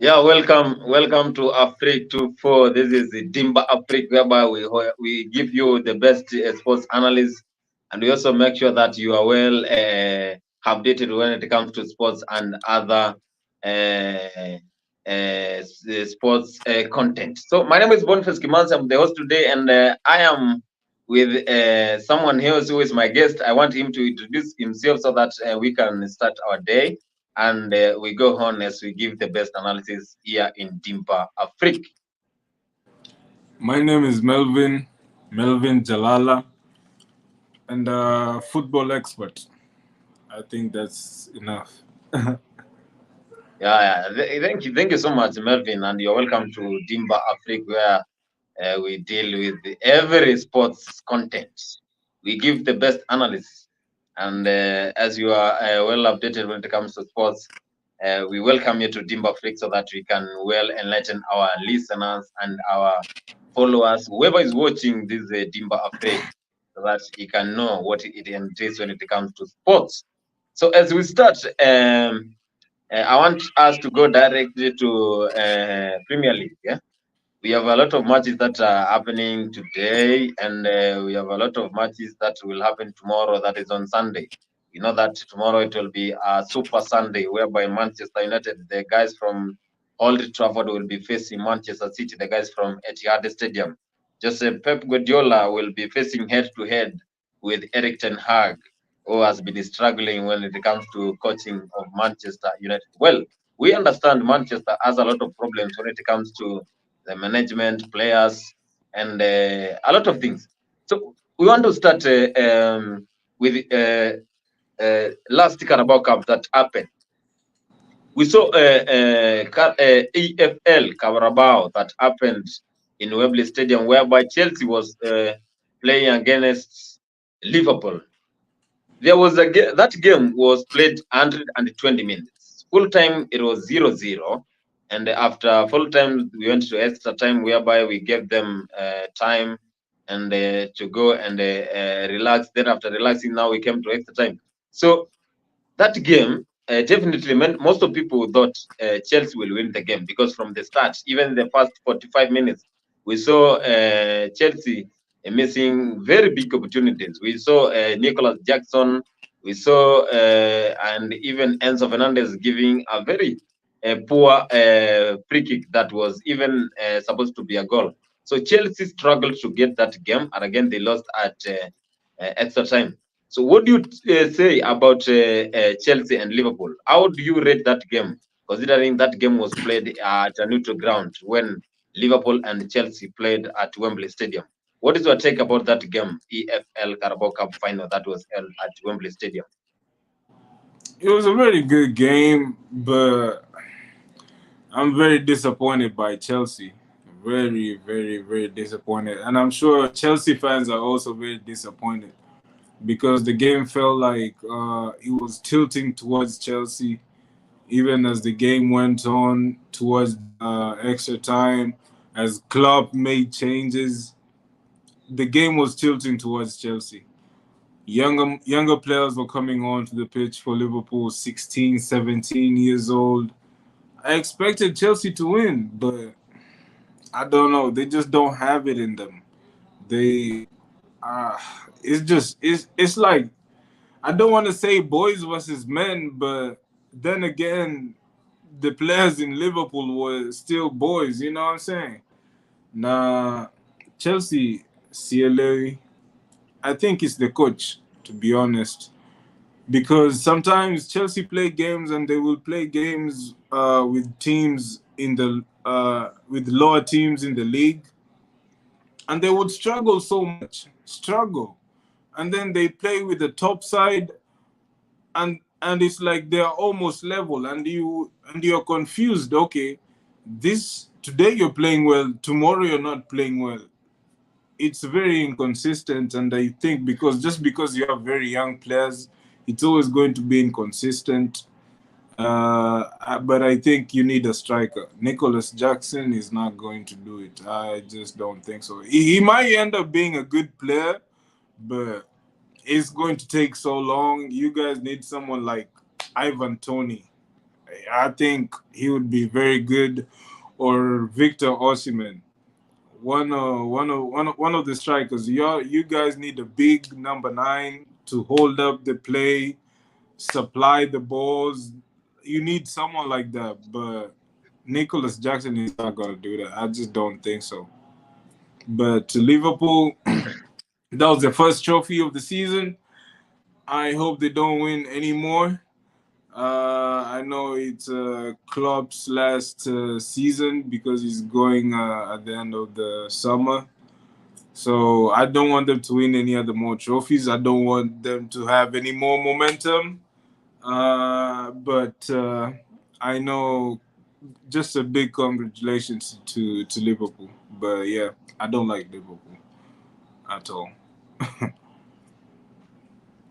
Yeah, welcome to Afrique 24. This is the Dimba Afrique, whereby we give you the best sports analysis, and we also make sure that you are well updated when it comes to sports and other sports content. So my name is Boniface Kimanzi. I'm the host today, and I am with someone else who is my guest. I want him to introduce himself so that we can start our day and we go on as we give the best analysis here in Dimpa Afrique. My name is Melvin Jalala, and football expert. I think that's enough. Thank you so much, Melvin, and you're welcome to Dimba Afrique, where we deal with every sports content. We give the best analysis, and as you are well updated when it comes to sports, we welcome you to Dimba Afrique so that we can well enlighten our listeners and our followers, whoever is watching this Dimba Afrique, so that he can know what it entails when it comes to sports. So as we start, I want us to go directly to Premier League. Yeah? We have a lot of matches that are happening today, and we have a lot of matches that will happen tomorrow. That is on Sunday. You know that tomorrow it will be a Super Sunday, whereby Manchester United, the guys from Old Trafford, will be facing Manchester City, the guys from Etihad Stadium. Joseph Pep Guardiola will be facing head to head with Eric Ten Hag, who has been struggling when it comes to coaching of Manchester United. Well, we understand Manchester has a lot of problems when it comes to the management, players, and a lot of things. So we want to start with last Carabao Cup that happened. We saw EFL Carabao that happened in Wembley Stadium, whereby Chelsea was playing against Liverpool. There was that game was played 120 minutes. Full time it was 0-0, and after full time we went to extra time, whereby we gave them time and to go and relax. Then after relaxing, now we came to extra time. So that game definitely meant most of people thought Chelsea will win the game, because from the start, even the first 45 minutes, we saw Chelsea missing very big opportunities. We saw Nicholas Jackson, we saw and even Enzo Fernandez giving a very poor free kick that was even supposed to be a goal. So Chelsea struggled to get that game, and again they lost at extra time. So, what do you say about Chelsea and Liverpool? How do you rate that game, considering that game was played at a neutral ground when Liverpool and Chelsea played at Wembley Stadium? What is your take about that game, EFL Carabao Cup final that was held at Wembley Stadium? It was a very good game, but I'm very disappointed by Chelsea. Very, very, very disappointed. And I'm sure Chelsea fans are also very disappointed because the game felt like it was tilting towards Chelsea even as the game went on towards extra time, as Klopp made changes. The game was tilting towards Chelsea. Younger players were coming onto the pitch for Liverpool, 16, 17 years old. I expected Chelsea to win, but I don't know. They just don't have it in them. They, uh, it's like, I don't want to say boys versus men, but then again, the players in Liverpool were still boys. You know what I'm saying? Nah, Chelsea, CLA. I think it's the coach, to be honest, because sometimes Chelsea play games and they will play games with teams in the with lower teams in the league, and they would struggle so much, and then they play with the top side, and it's like they're almost level, and you're confused. Okay, this today you're playing well, tomorrow you're not playing well. It's very inconsistent, and I think because you have very young players, it's always going to be inconsistent. But I think you need a striker. Nicholas Jackson is not going to do it. I just don't think so. He might end up being a good player, but it's going to take so long. You guys need someone like Ivan Toney. I think he would be very good, or Victor Osimhen, one of the strikers. You guys need a big number 9 to hold up the play, supply the balls. You need someone like that, but Nicholas Jackson is not going to do that. I just don't think so. But to Liverpool, that was the first trophy of the season. I hope they don't win anymore. I know it's Klopp's last season because he's going at the end of the summer. So I don't want them to win any other more trophies. I don't want them to have any more momentum. But I know just a big congratulations to Liverpool. But yeah, I don't like Liverpool at all.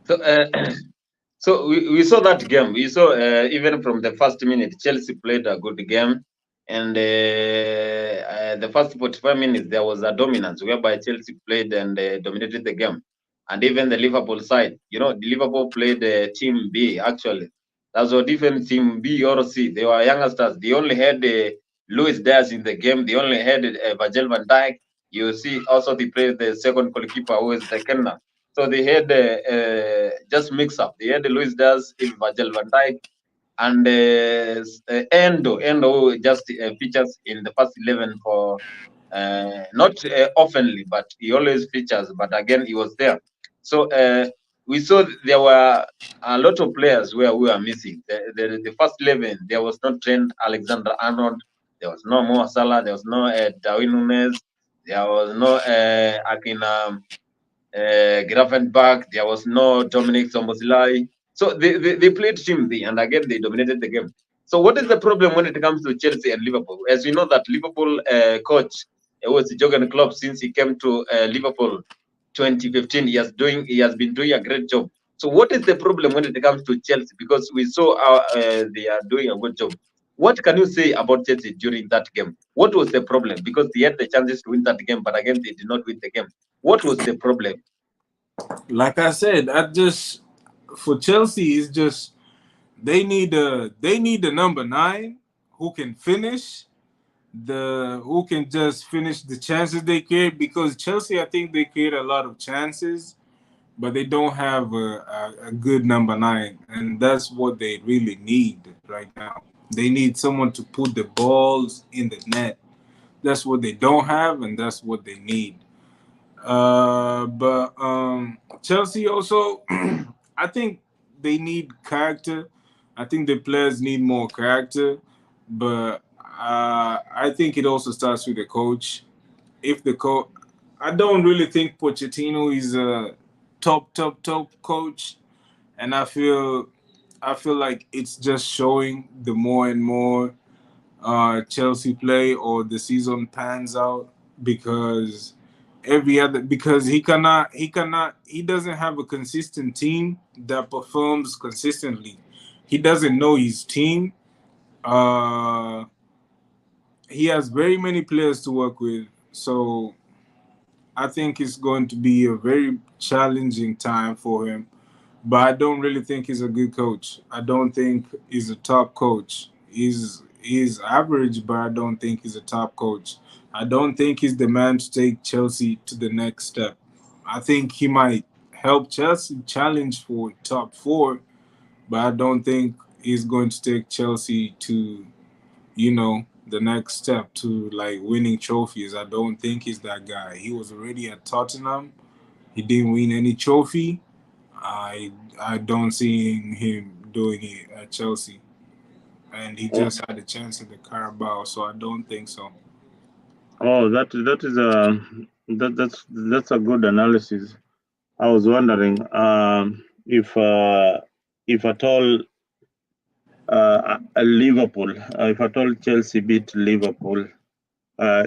So, so we saw that game. We saw even from the first minute, Chelsea played a good game, and the first 45 minutes there was a dominance whereby Chelsea played and dominated the game, and even the Liverpool side. The Liverpool played Team B actually. That's a different Team B or C. They were youngsters. They only had Luis Diaz in the game. They only had Virgil van Dijk. You see, also they played the second goalkeeper who is the Kenner. So they had just mix up. They had Luis Diaz, Virgil van Dijk, and Endo. Endo just features in the first 11 for not oftenly, but he always features. But again, he was there. So we saw there were a lot of players where we were missing. The first 11, there was no Trent Alexander-Arnold. There was no Mo Salah. There was no Darwin Nunes. There was no Akin Gravenberch, there was no Dominic Sombozilai. So they played Team B, and again they dominated the game. So what is the problem when it comes to Chelsea and Liverpool? As we know that Liverpool coach was Jurgen Klopp since he came to Liverpool 2015. He has been doing a great job. So what is the problem when it comes to Chelsea? Because we saw they are doing a good job. What can you say about Chelsea during that game? What was the problem? Because they had the chances to win that game, but again they did not win the game. What was the problem? Like I said, I just for Chelsea is just they need the number 9 who can finish who can just finish the chances they create, because Chelsea, I think they create a lot of chances, but they don't have a good number 9, and that's what they really need right now. They need someone to put the balls in the net. That's what they don't have, and that's what they need. But Chelsea also, I think they need character. I think the players need more character, but I think it also starts with the coach. If the coach, I don't really think Pochettino is a top coach, and I feel like it's just showing the more and more Chelsea play or the season pans out, because he doesn't have a consistent team that performs consistently. He doesn't know his team. Uh, he has very many players to work with, so I think it's going to be a very challenging time for him. But I don't really think he's a good coach. I don't think he's a top coach. He's average, but I don't think he's a top coach. I don't think he's the man to take Chelsea to the next step. I think he might help Chelsea challenge for top 4, but I don't think he's going to take Chelsea to, the next step to like winning trophies. I don't think he's that guy. He was already at Tottenham. He didn't win any trophy. I don't see him doing it at Chelsea, and he Oh, just had a chance at the Carabao, so I don't think so. oh, that is a that's a good analysis. I was wondering if at all Liverpool, if at all Chelsea beat Liverpool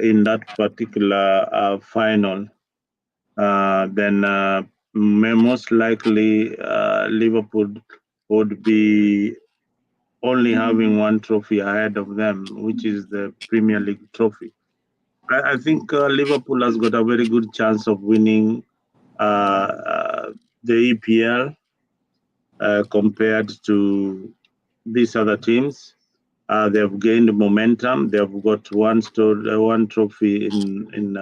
in that particular final, then most likely Liverpool would be only having one trophy ahead of them, which is the Premier League trophy. I think Liverpool has got a very good chance of winning the EPL compared to these other teams. They have gained momentum. They have got one trophy in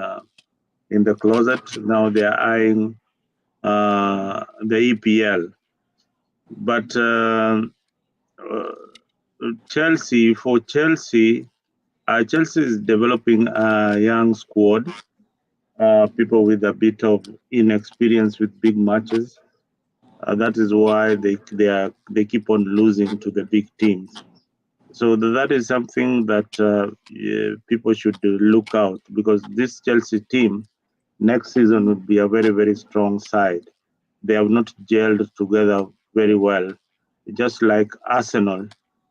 the closet. Now they are eyeing the EPL. But Chelsea, Chelsea is developing a young squad, people with a bit of inexperience with big matches. That is why they keep on losing to the big teams. So that is something that people should look out, because this Chelsea team next season would be a very, very strong side. They have not gelled together very well. Just like Arsenal,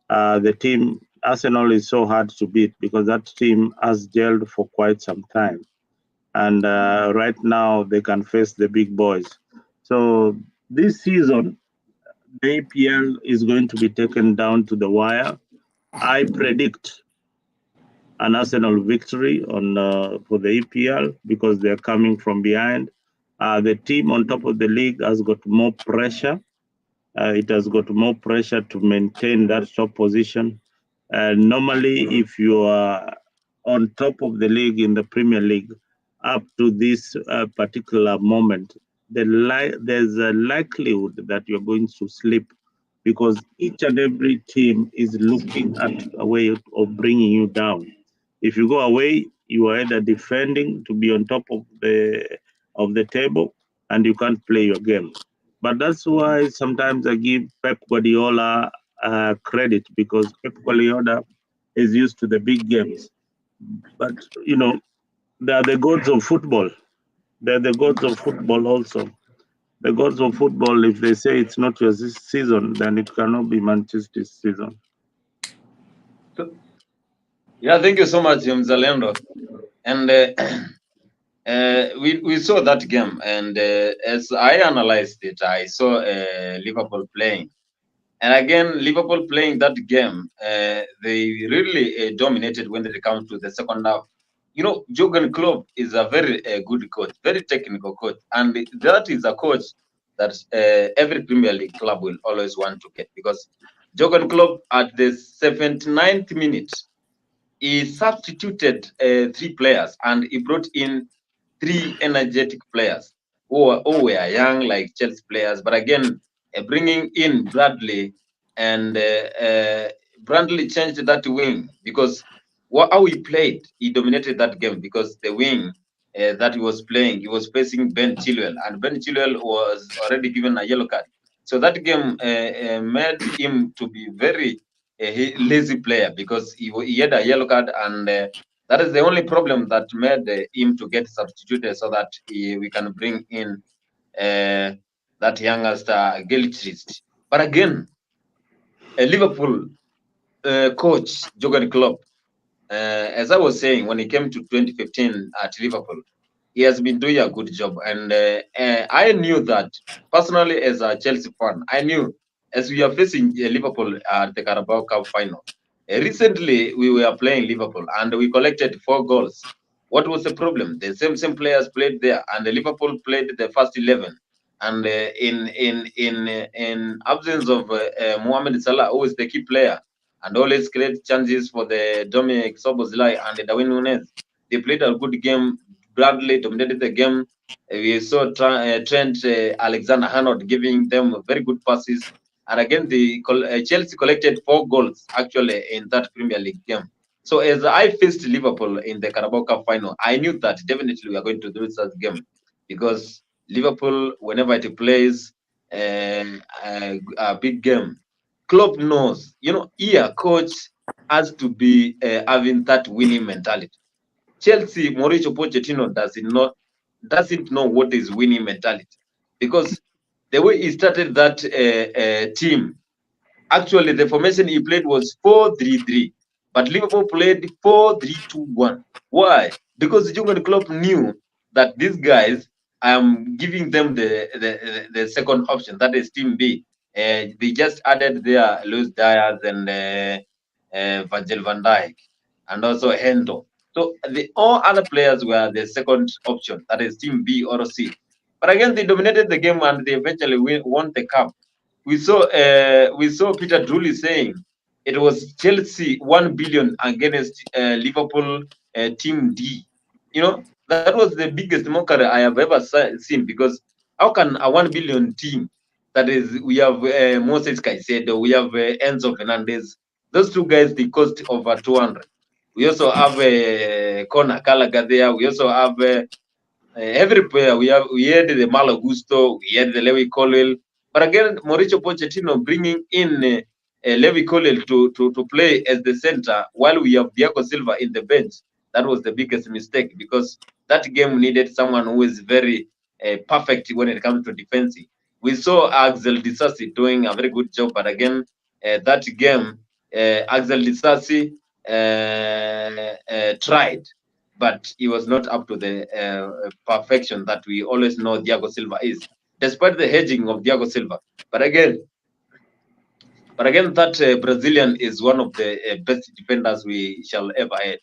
the team Arsenal is so hard to beat because that team has gelled for quite some time, and right now they can face the big boys. So this season, the APL is going to be taken down to the wire. I predict an Arsenal victory on for the EPL because they're coming from behind. The team on top of the league has got more pressure. It has got more pressure to maintain that top position. Normally, if you are on top of the league in the Premier League up to this particular moment, there's a likelihood that you're going to slip because each and every team is looking at a way of bringing you down. If you go away, you are either defending to be on top of the table, and you can't play your game. But that's why sometimes I give Pep Guardiola credit, because Pep Guardiola is used to the big games. But they are the gods of football. They're the gods of football also. The gods of football, if they say it's not your season, then it cannot be Manchester's season. So, yeah, thank you so much, Mzalendo. And we saw that game, and as I analyzed it, I saw Liverpool playing. And again, Liverpool playing that game, they really dominated when they come to the second half. Jurgen Klopp is a very good coach, very technical coach, and that is a coach that every Premier League club will always want to get, because Jurgen Klopp at the 79th minute, he substituted 3 players and he brought in 3 energetic players who were young, like Chelsea players. But again, bringing in Bradley, and Bradley changed that wing, because how he played, he dominated that game, because the wing that he was playing, he was facing Ben Chilwell, and Ben Chilwell was already given a yellow card. So that game made him to be very lazy player, because he had a yellow card, and that is the only problem that made him to get substituted, so that we can bring in that youngster Gilchrist. But again, Liverpool coach Jurgen Klopp, as I was saying, when he came to 2015 at Liverpool, he has been doing a good job. And I knew that personally, as a Chelsea fan, I knew as we are facing Liverpool at the Carabao Cup final. Recently, we were playing Liverpool and we collected 4 goals. What was the problem? The same players played there, and the Liverpool played the first 11. And in absence of Mohamed Salah, who is the key player, and always create chances for the Dominic Soboslai and Darwin Nunes, they played a good game. Bradley dominated the game. We saw Trent Alexander-Arnold giving them very good passes. And again, Chelsea collected 4 goals actually in that Premier League game. So as I faced Liverpool in the Carabao Cup final, I knew that definitely we are going to lose that game, because Liverpool, whenever it plays a big game, Klopp knows, here coach has to be having that winning mentality. Chelsea, Mauricio Pochettino doesn't know what is winning mentality, because the way he started that team, actually the formation he played was 4-3-3, but Liverpool played 4-3-2-1. Why? Because Jurgen Klopp knew that these guys, I am giving them the second option, that is Team B. They just added their Luis Diaz and Virgil van Dijk, and also Hendo. So all other players were the second option, that is Team B or C. But again, they dominated the game and they eventually won the cup. We saw Peter Drury saying, it was Chelsea 1 billion against Liverpool team D. That was the biggest mockery I have ever seen, because how can a 1 billion team, that is, we have Moses Caicedo, we have Enzo Fernandez, those two guys, they cost over 200. We also have Conor Gallagher there. We also have every player. We had the Malo Gusto, we had the Lewy Colwill. But again, Mauricio Pochettino bringing in Lewy Colwill to play as the center while we have Thiago Silva in the bench. That was the biggest mistake, because that game needed someone who is very perfect when it comes to defensive. We saw Axel Disasi doing a very good job, but again, that game, Axel Disasi tried, but he was not up to the perfection that we always know Thiago Silva is, despite the hedging of Thiago Silva. But again, that Brazilian is one of the best defenders we shall ever have.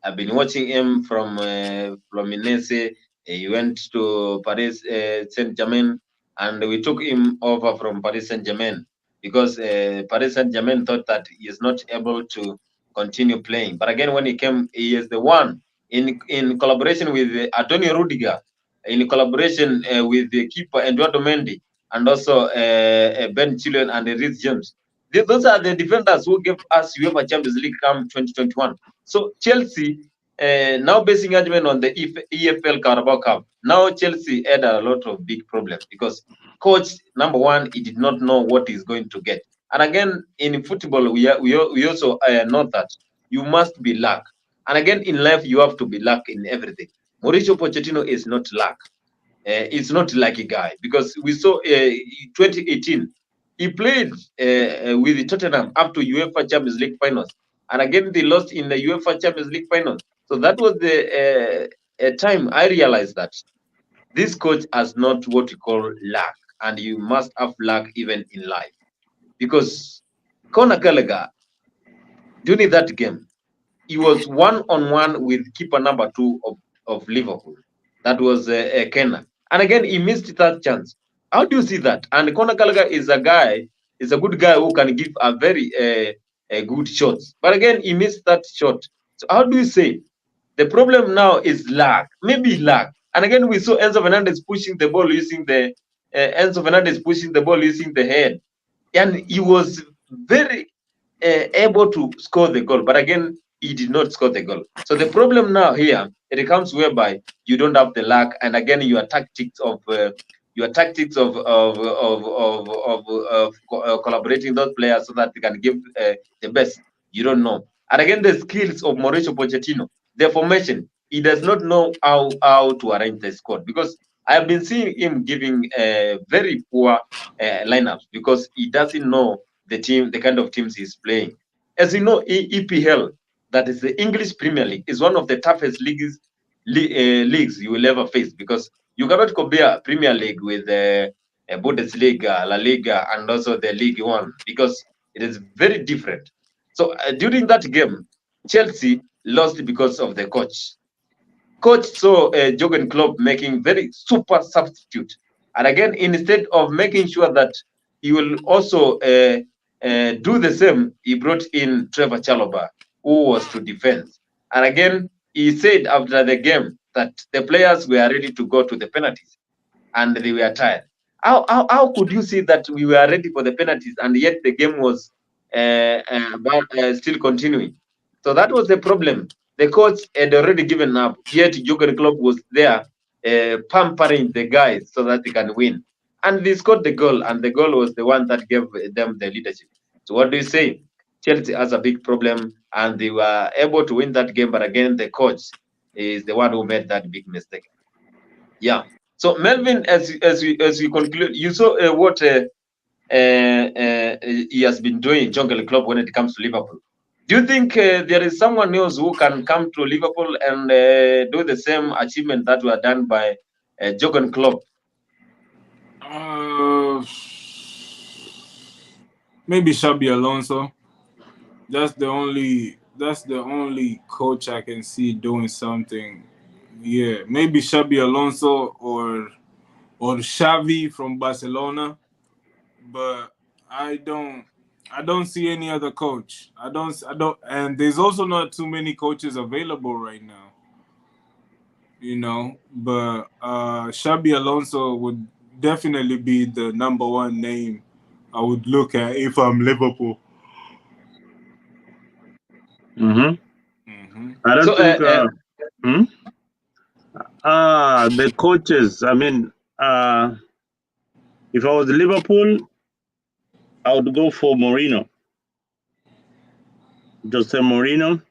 I've been watching him from Fluminense. He went to Paris Saint-Germain, and we took him over from Paris Saint-Germain because Paris Saint-Germain thought that he is not able to continue playing. But again, when he came, he is the one in collaboration with Antonio Rudiger, in collaboration with the keeper Eduardo Mendy, and also Ben Chilwell and Reece James. Those are the defenders who gave us UEFA Champions League come 2021. So Chelsea, now basing argument on the EFL Carabao Cup, now Chelsea had a lot of big problems because coach, number one, he did not know what he's going to get. And again, in football, we also know that you must be luck. And again, in life, you have to be luck in everything. Mauricio Pochettino is not luck. It's not like a guy, because we saw 2018, he played with Tottenham up to UEFA Champions League finals. And again, they lost in the UEFA Champions League finals. So that was the time I realized that this coach has not what you call luck. And you must have luck even in life. Because Conor Gallagher, during that game, he was one-on-one with keeper number 2 of Liverpool. That was Kenna. And again, he missed that chance. How do you see that? And Conor Gallagher is a good guy who can give a very good shot. But again, he missed that shot. So how do you say? The problem now is luck, maybe luck. And again, we saw Enzo Fernandez pushing the ball using the head. And he was very able to score the goal. But again, he did not score the goal. So the problem now here, it comes whereby you don't have the luck, and again your tactics of collaborating those players so that they can give the best. You don't know. And again, the skills of Mauricio Pochettino, the formation, he does not know how to arrange the squad, because I have been seeing him giving very poor lineups because he doesn't know the kind of teams he's playing. As you know, EPL, that is the English Premier League, is one of the toughest leagues you will ever face, because you cannot compare Premier League with Bundesliga, La Liga, and also the League One, because it is very different. So during that game, Chelsea lost because of the coach. Coach saw Jurgen Klopp making very super substitute, and again, instead of making sure that he will also do the same, he brought in Trevor Chalobah, who was to defend. And again, he said after the game that the players were ready to go to the penalties, and they were tired. How could you see that we were ready for the penalties, and yet the game was still continuing? So that was the problem. The coach had already given up, yet Jurgen Klopp was there pampering the guys so that they can win. And they scored the goal, and the goal was the one that gave them the leadership. So what do you say? Chelsea has a big problem, and they were able to win that game, but again, the coach is the one who made that big mistake. Yeah. So Melvin, as we conclude, you saw what he has been doing, Jurgen Klopp, when it comes to Liverpool. Do you think there is someone else who can come to Liverpool and do the same achievement that were done by Jurgen Klopp? Maybe Xabi Alonso. That's the only coach I can see doing something. Yeah, maybe Xabi Alonso or Xavi from Barcelona. But I don't I don't see any other coach. And there's also not too many coaches available right now. But Xabi Alonso would definitely be the number one name I would look at if I'm Liverpool. Mm-hmm. I don't So, think. Hmm? The coaches. I mean, if I was Liverpool, I would go for Mourinho. Jose Mourinho.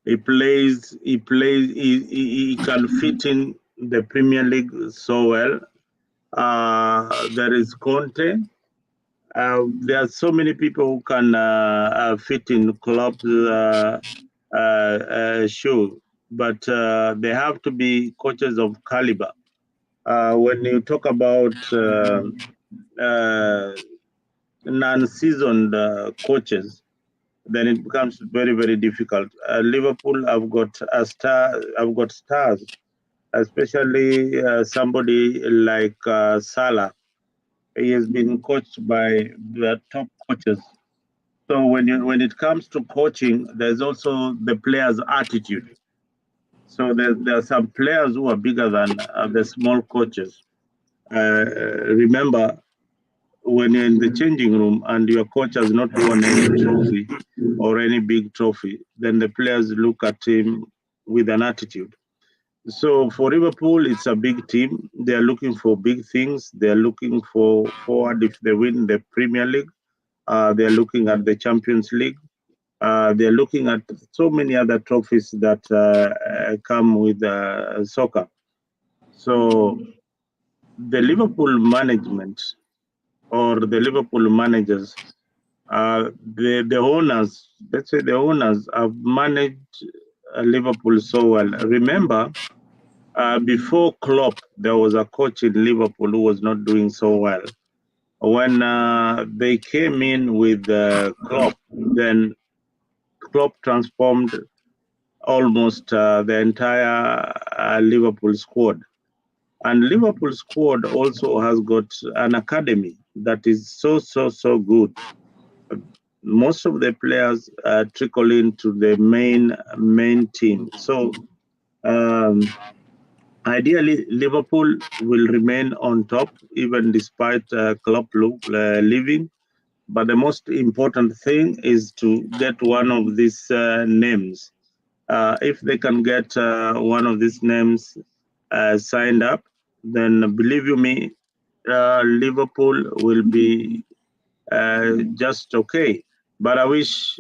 He plays. He plays. He can fit in the Premier League so well. There is Conte. There are so many people who can fit in Klopp's shoe, but they have to be coaches of caliber. When you talk about uh, non-seasoned coaches, then it becomes very, very difficult. Liverpool, I've got a star. I've got stars, especially somebody like Salah. He has been coached by the top coaches. So when it comes to coaching, there's also the players' attitude. So there are some players who are bigger than the small coaches. Remember, when you're in the changing room and your coach has not won any trophy or any big trophy, then the players look at him with an attitude. So for Liverpool, it's a big team. They're looking for big things. They're looking for forward if they win the Premier League. They're looking at the Champions League. They're looking at so many other trophies that come with soccer. So the Liverpool management or the Liverpool managers, the owners, let's say the owners have managed Liverpool so well. Remember, before Klopp, there was a coach in Liverpool who was not doing so well. When they came in with Klopp, then Klopp transformed almost the entire Liverpool squad. And Liverpool squad also has got an academy that is so good. Most of the players trickle into the main team. So ideally, Liverpool will remain on top even despite Klopp leaving. But the most important thing is to get one of these names. If they can get one of these names signed up, then believe you me, Liverpool will be just okay. But I wish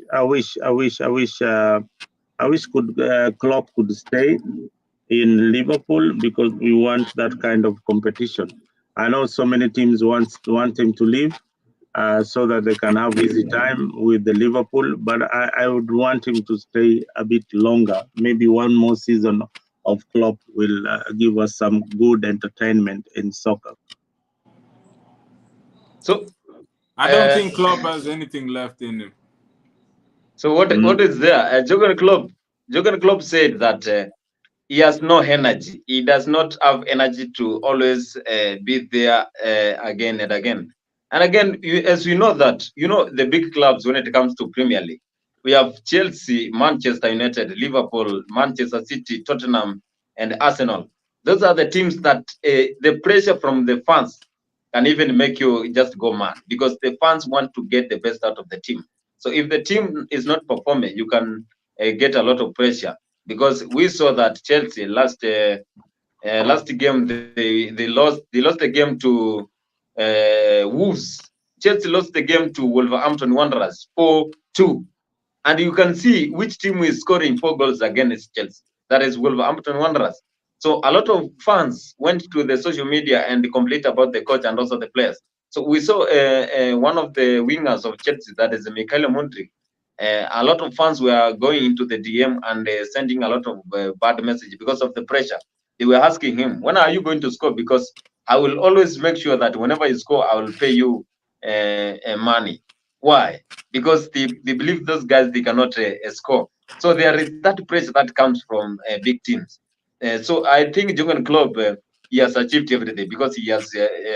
Klopp could stay in Liverpool because we want that kind of competition. I know so many teams want him to leave so that they can have easy time with the Liverpool, but I would want him to stay a bit longer. Maybe one more season of Klopp will give us some good entertainment in soccer. So I don't think Klopp has anything left in him. So what is there? Jurgen Klopp said that he has no energy. He does not have energy to always be there again and again. And again, as we know that, the big clubs when it comes to Premier League, we have Chelsea, Manchester United, Liverpool, Manchester City, Tottenham, and Arsenal. Those are the teams that the pressure from the fans can even make you just go mad because the fans want to get the best out of the team. So if the team is not performing, you can get a lot of pressure because we saw that Chelsea last game they lost the game to Wolves. Chelsea lost the game to Wolverhampton Wanderers 4-2, and you can see which team is scoring 4 goals against Chelsea. That is Wolverhampton Wanderers. So a lot of fans went to the social media and complained about the coach and also the players. So we saw one of the wingers of Chelsea, that is Mikhail Mudryk. A lot of fans were going into the DM and sending a lot of bad messages because of the pressure. They were asking him, when are you going to score? Because I will always make sure that whenever you score, I will pay you money. Why? Because they believe those guys, they cannot score. So there is that pressure that comes from big teams. So I think Jurgen Klopp, he has achieved everything because he has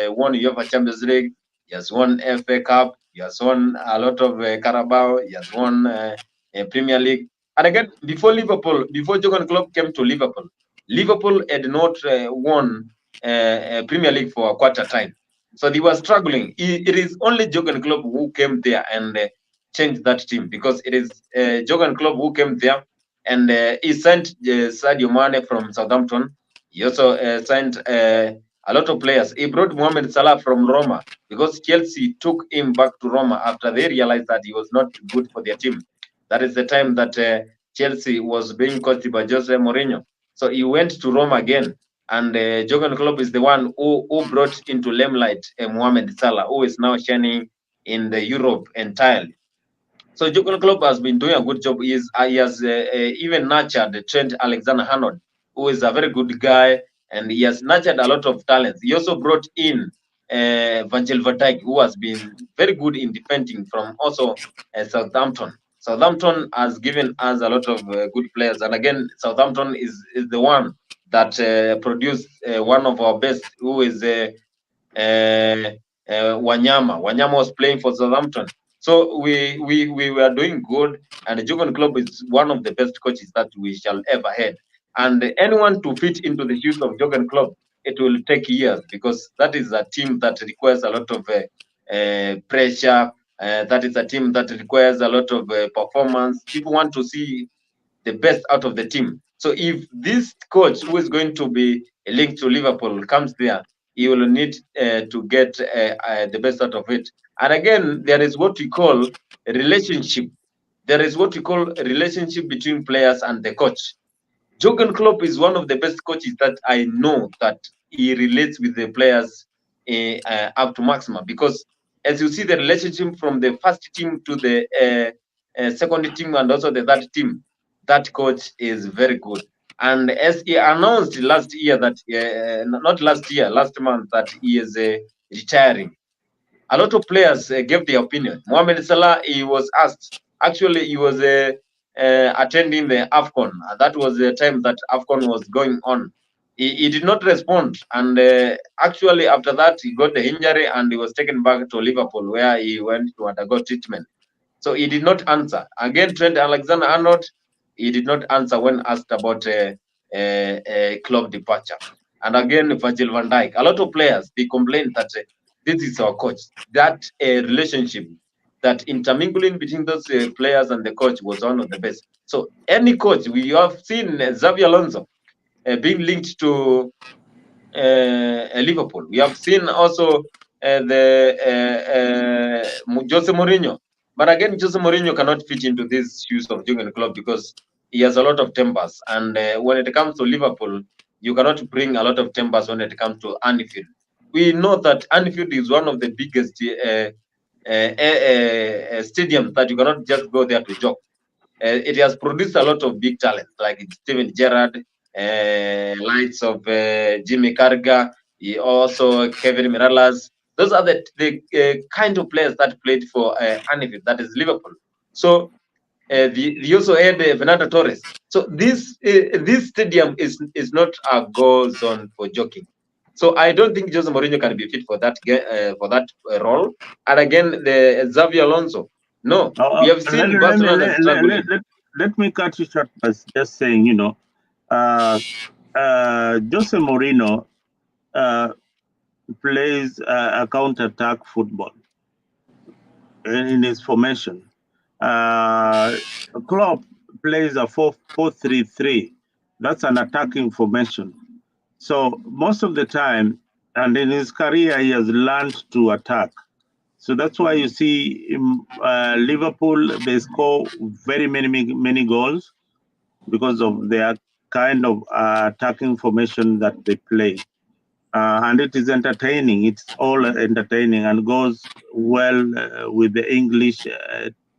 won UEFA Champions League, he has won FA Cup, He has won a lot of Carabao. He has won a Premier League. And again, before Jurgen Klopp came to Liverpool, Liverpool had not won a Premier League for a quarter time. So they were struggling. It is only Jurgen Klopp who came there and changed that team, because it is Jurgen Klopp who came there and he signed Sadio Mane from Southampton. He also signed a lot of players. He brought Mohamed Salah from Roma, because Chelsea took him back to Roma after they realized that he was not good for their team. That is the time that Chelsea was being coached by Jose Mourinho. So he went to Roma again. And Jurgen Klopp is the one who brought into limelight Mohamed Salah, who is now shining in the Europe entirely. So Jurgen Klopp has been doing a good job. He has even nurtured Trent Alexander-Arnold, who is a very good guy, and he has nurtured a lot of talents. He also brought in Virgil van Dijk, who has been very good in defending from also Southampton. Southampton has given us a lot of good players, and again, Southampton is the one that produced one of our best, who is Wanyama. Wanyama was playing for Southampton. So we were doing good, and Jurgen Klopp is one of the best coaches that we shall ever have. And anyone to fit into the shoes of Jurgen Klopp, it will take years, because that is a team that requires a lot of pressure. That is a team that requires a lot of performance. People want to see the best out of the team. So if this coach, who is going to be linked to Liverpool, comes there, he will need to get the best out of it. And again, there is what we call a relationship. There is what we call a relationship between players and the coach. Jurgen Klopp is one of the best coaches that I know, that he relates with the players up to maximum, because as you see the relationship from the first team to the second team and also the third team, that coach is very good. And as he announced last year that, not last year, last month, that he is retiring, a lot of players gave their opinion. Mohamed Salah, he was asked. Actually, he was attending the AFCON. That was the time that AFCON was going on. He did not respond. And actually, after that, he got the injury and he was taken back to Liverpool, where he went to undergo treatment. So he did not answer. Again, Trent Alexander-Arnold, he did not answer when asked about a club departure. And again, Virgil van Dijk. A lot of players, they complained that this is our coach. That relationship, that intermingling between those players and the coach was one of the best. So any coach, we have seen Xavi Alonso being linked to Liverpool. We have seen also the Jose Mourinho. But again, Jose Mourinho cannot fit into these shoes of Jurgen Klopp, because he has a lot of tempers. And when it comes to Liverpool, you cannot bring a lot of tempers when it comes to Anfield. We know that Anfield is one of the biggest stadiums that you cannot just go there to joke. It has produced a lot of big talent, like Steven Gerrard, lights of Jimmy Carragher, also Kevin Mirallas. Those are the kind of players that played for Anfield, that is Liverpool. So they also had Fernando Torres. So this stadium is not a go zone for joking. So I don't think Jose Mourinho can be fit for that role. And again, the Xavi Alonso. No, we have seen Barcelona struggling. Let me cut you short by just saying, Jose Mourinho plays a counter-attack football in his formation. Klopp plays a 4-4-3-3. That's an attacking formation. So most of the time, and in his career, he has learned to attack. So that's why you see Liverpool, they score very many goals because of their kind of attacking formation that they play. And it is entertaining. It's all entertaining and goes well with the English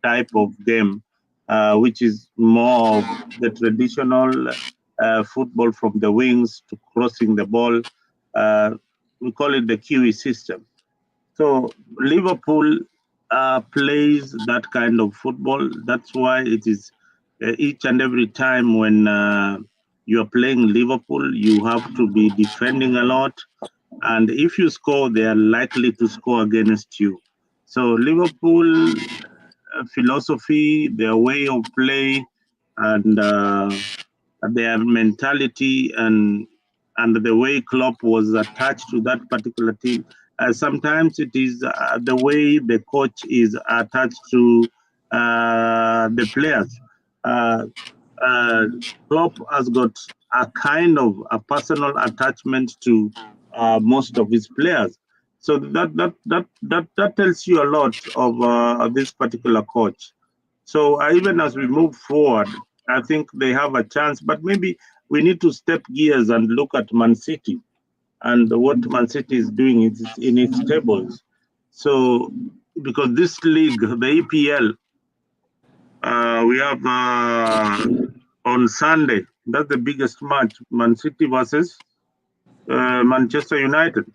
type of game, which is more of the traditional football from the wings to crossing the ball. We call it the QE system. So Liverpool plays that kind of football. That's why it is each and every time when you are playing Liverpool, you have to be defending a lot. And if you score, they are likely to score against you. So Liverpool philosophy, their way of play, and their mentality, and the way Klopp was attached to that particular team. Sometimes it is the way the coach is attached to the players. Uh, uh, Klopp has got a kind of a personal attachment to most of his players. So that tells you a lot of this particular coach. So even as we move forward, I think they have a chance, but maybe we need to step gears and look at Man City and what Man City is doing in its tables. So because this league, the EPL, we have on Sunday. That's the biggest match: Man City versus Manchester United.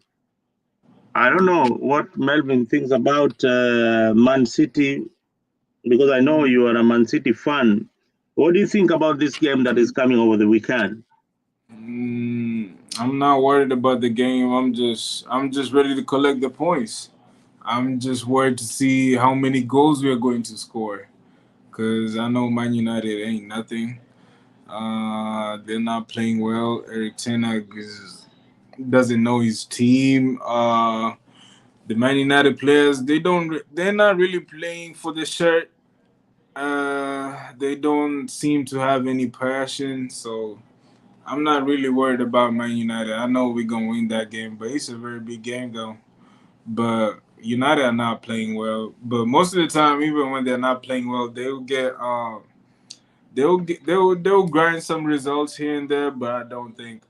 I don't know what Melvin thinks about Man City because I know you are a Man City fan. What do you think about this game that is coming over the weekend? I'm not worried about the game. I'm just ready to collect the points. I'm just worried to see how many goals we are going to score. Cause I know Man United ain't nothing. They're not playing well. Eric Ten Hag doesn't know his team. The Man United players, they're not really playing for the shirt. They don't seem to have any passion. So I'm not really worried about Man United. I know we're gonna win that game, but it's a very big game though. But United are not playing well. But most of the time, even when they're not playing well, they'll grind some results here and there. But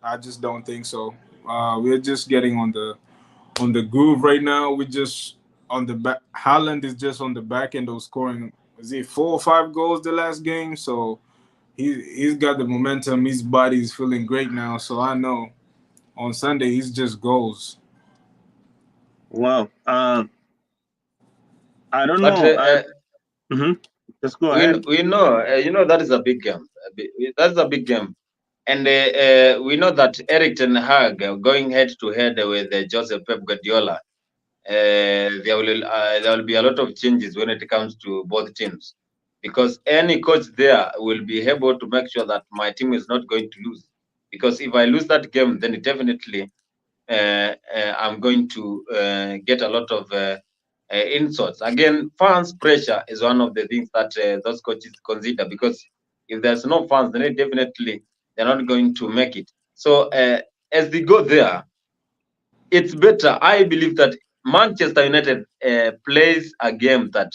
I just don't think so. We're just getting on the groove right now. We just on the back. Haaland is just on the back end of scoring. Is it 4 or 5 goals the last game? So he's got the momentum. His body is feeling great now. So I know on Sunday he's just goals. Wow. I don't But know. Mhm. Just go ahead. we know, that is a big game. That's a big game. And we know that Eric Ten Hag going head to head with Joseph Pep Guardiola, there will be a lot of changes when it comes to both teams, because any coach there will be able to make sure that my team is not going to lose. Because if I lose that game, then it definitely I'm going to get a lot of insults. Again, fans pressure is one of the things that those coaches consider, because if there's no fans, then definitely they're not going to make it. So as they go there, it's better. I believe that Manchester United plays a game that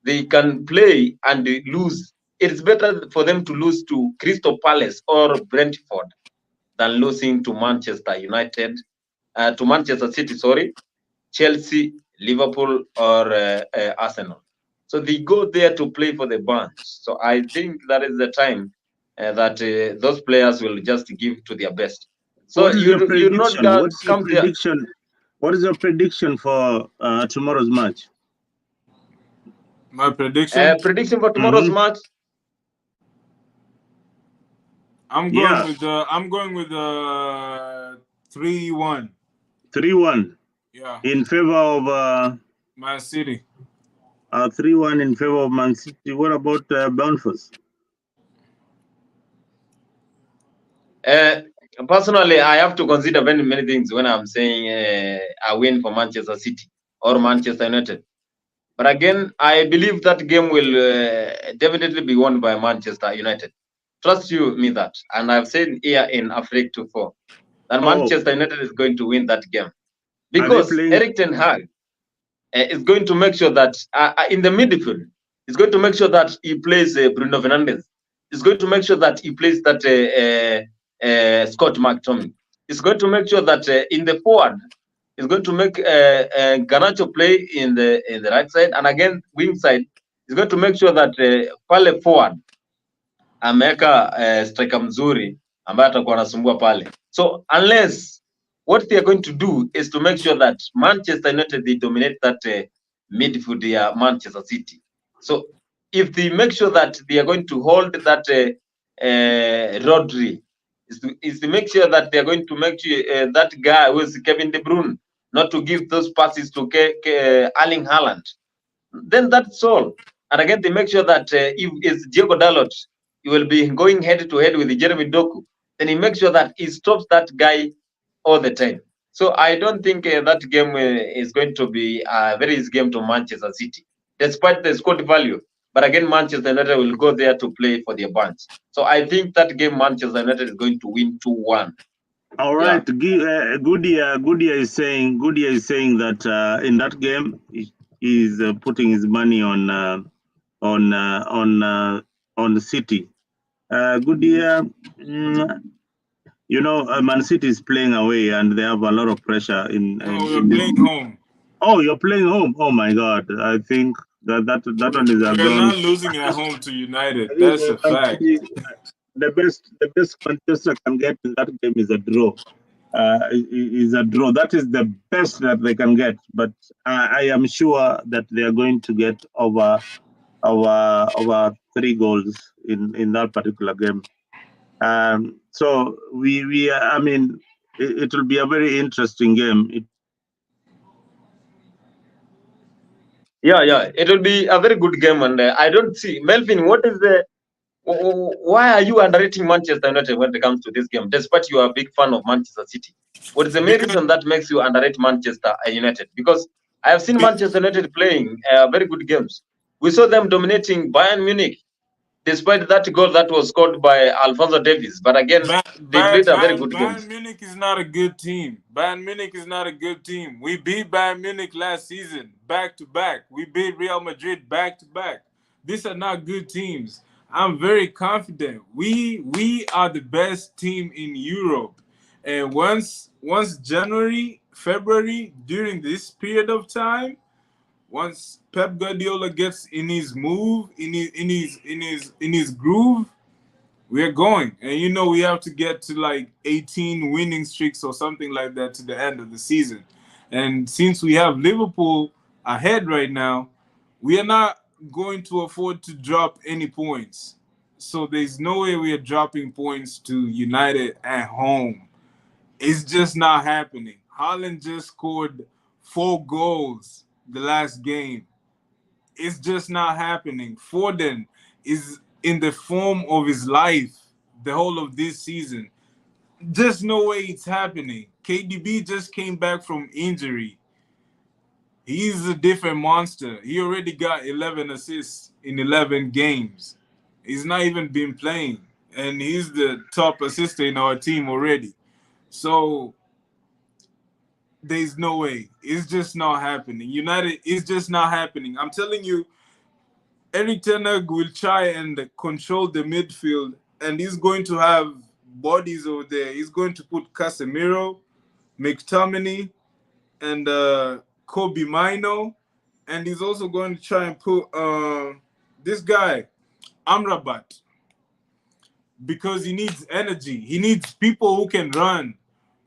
they can play and they lose. It's better for them to lose to Crystal Palace or Brentford than losing to Manchester United, to Manchester City, sorry, Chelsea, Liverpool, or Arsenal. So they go there to play for the bunch. So I think that is the time that those players will just give to their best. So What is your you not prediction? What's your come there. prediction? What is your prediction for tomorrow's match? My prediction. Prediction for tomorrow's Mm-hmm. match. Yeah, I'm going with 3-1. 3-1 Yeah, in favor of Man City. 3-1 in favor of Man City. What about Bamford? Uh, Personally, I have to consider very many things when I'm saying a win for Manchester City or Manchester United. But again, I believe that game will definitely be won by Manchester United. Trust you me that. And I've said here in Africa before that Oh, Manchester United is going to win that game, are they because playing? Eric Ten Hag is going to make sure that in the midfield, he's going to make sure that he plays Bruno Fernandes. He's going to make sure that he plays that Scott McTominay. He's going to make sure that in the forward, he's going to make Garnacho play in the right side, and again wing side, he's going to make sure that pale forward ameweka striker mzuri ambaye atakuwa anasumbua pale. So unless what they are going to do is to make sure that Manchester United, they dominate that midfield ya Manchester City. So if they make sure that they are going to hold that Rodri, is to make sure that they are going to make sure that guy who is Kevin De Bruyne not to give those passes to Erling Haaland. Then that's all. And again, they make sure that if it's Diego Dalot, he will be going head to head with Jeremy Doku. Then he makes sure that he stops that guy all the time. So I don't think that game is going to be a very easy game to Manchester City, despite the squad value. But again, Manchester United will go there to play for their bunch. So I think that game Manchester United is going to win 2-1. All right, Goodyear is saying that in that game he's putting his money on the City. Goodyear, Man City is playing away and they have a lot of pressure in playing home. Oh, you're playing home. Oh my God! I think that one is a We're not losing at home to United. That's a fact. The best Manchester can get in that game is a draw. Is a draw. That is the best that they can get. But I am sure that they are going to get over 3 goals in that particular game. So I mean, it will be a very interesting game. Yeah, it will be a very good game, and I don't see Melvin. Why are you underrating Manchester United when it comes to this game, despite you are a big fan of Manchester City? What is the main reason that makes you underrate Manchester United? Because I have seen Manchester United playing very good games. We saw them dominating Bayern Munich, despite that goal that was scored by Alphonso Davies. But again, they played a very good game. Bayern Munich is not a good team. Bayern Munich is not a good team. We beat Bayern Munich last season, back to back. We beat Real Madrid back to back. These are not good teams. I'm very confident. We are the best team in Europe. And once January, February, during this period of time, once Pep Guardiola gets in his move, in his groove, we're going. And we have to get to like 18 winning streaks or something like that to the end of the season. And since we have Liverpool ahead right now, we are not going to afford to drop any points. So there's no way we are dropping points to United at home. It's just not happening. Haaland just scored 4 goals the last game. It's just not happening. Foden is in the form of his life the whole of this season. Just no way it's happening. KDB just came back from injury. He's a different monster. He already got 11 assists in 11 games. He's not even been playing. And he's the top assister in our team already. So there's no way. It's just not happening. United is just not happening. I'm telling you, Erik ten Hag will try and control the midfield, and he's going to have bodies over there. He's going to put Casemiro, McTominay, and Kobe Mino, and he's also going to try and put this guy, Amrabat, because he needs energy. He needs people who can run,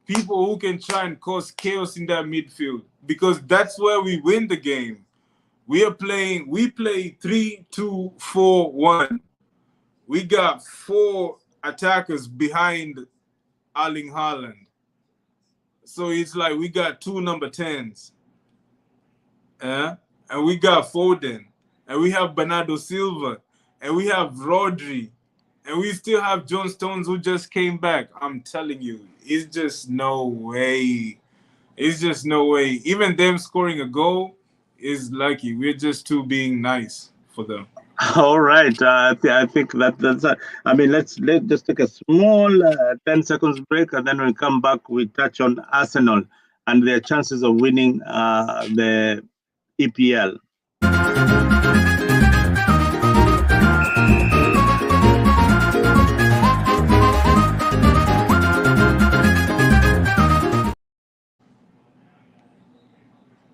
people who can try and cause chaos in that midfield, because that's where we win the game. We play 3-2-4-1. We got 4 attackers behind Erling Haaland. So it's like we got 2 number 10s. And we got Foden. And we have Bernardo Silva. And we have Rodri. And we still have John Stones who just came back. I'm telling you, it's just no way. It's just no way. Even them scoring a goal is lucky. We're just too being nice for them. All right. I think that's. I mean, let's just take a small 10 seconds break, and then when we come back, we touch on Arsenal and their chances of winning the EPL.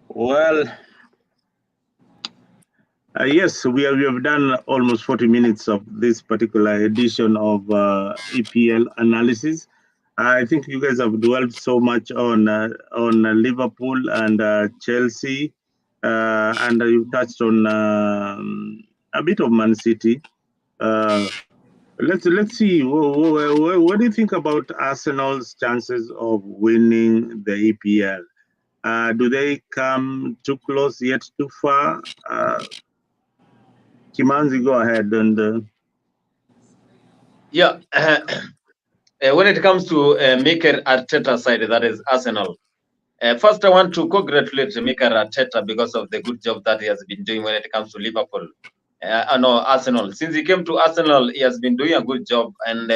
Well, yes, we have done almost 40 minutes of this particular edition of EPL analysis. I think you guys have dwelled so much on Liverpool and Chelsea, and you touched on a bit of Man City. Let's see. What do you think about Arsenal's chances of winning the EPL? Do they come too close yet too far? Kimanzi, go ahead. And Yeah. When it comes to Mikel Arteta side, that is Arsenal. First, I want to congratulate Mikel Arteta because of the good job that he has been doing when it comes to Liverpool. No, Arsenal. Since he came to Arsenal, he has been doing a good job. And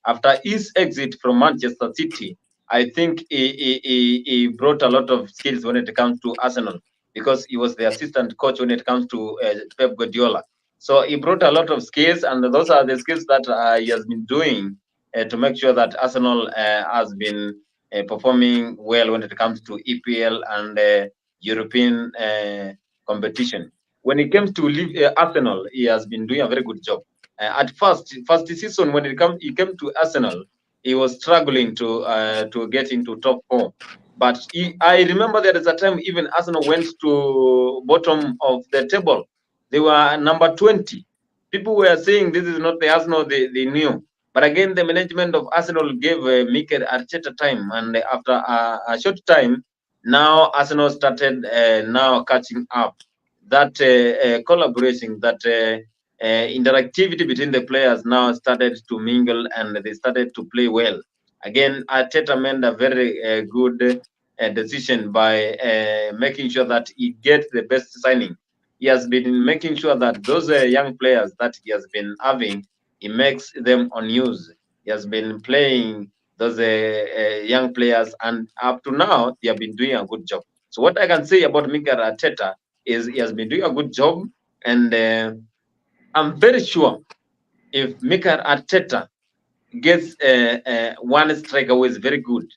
after his exit from Manchester City, I think he brought a lot of skills when it comes to Arsenal because he was the assistant coach when it comes to Pep Guardiola. So he brought a lot of skills, and those are the skills that he has been doing to make sure that Arsenal has been performing well when it comes to EPL and European competition. When it comes to Arsenal, he has been doing a very good job. At first season when he came to Arsenal, he was struggling to get into top four. But I remember there is a time even Arsenal went to bottom of the table. They were number 20. People were saying this is not the Arsenal they knew. But again, the management of Arsenal gave Mikel Arteta time, and after a short time, now Arsenal started now catching up. That collaboration, that interactivity between the players now started to mingle, and they started to play well. Again, Arteta made a very good decision by making sure that he gets the best signing. He has been making sure that those young players that he has been having, he makes them unused. He has been playing those young players, and up to now, they have been doing a good job. So what I can say about Mikel Arteta is he has been doing a good job, and I'm very sure if Mikel Arteta gets one striker who is very good,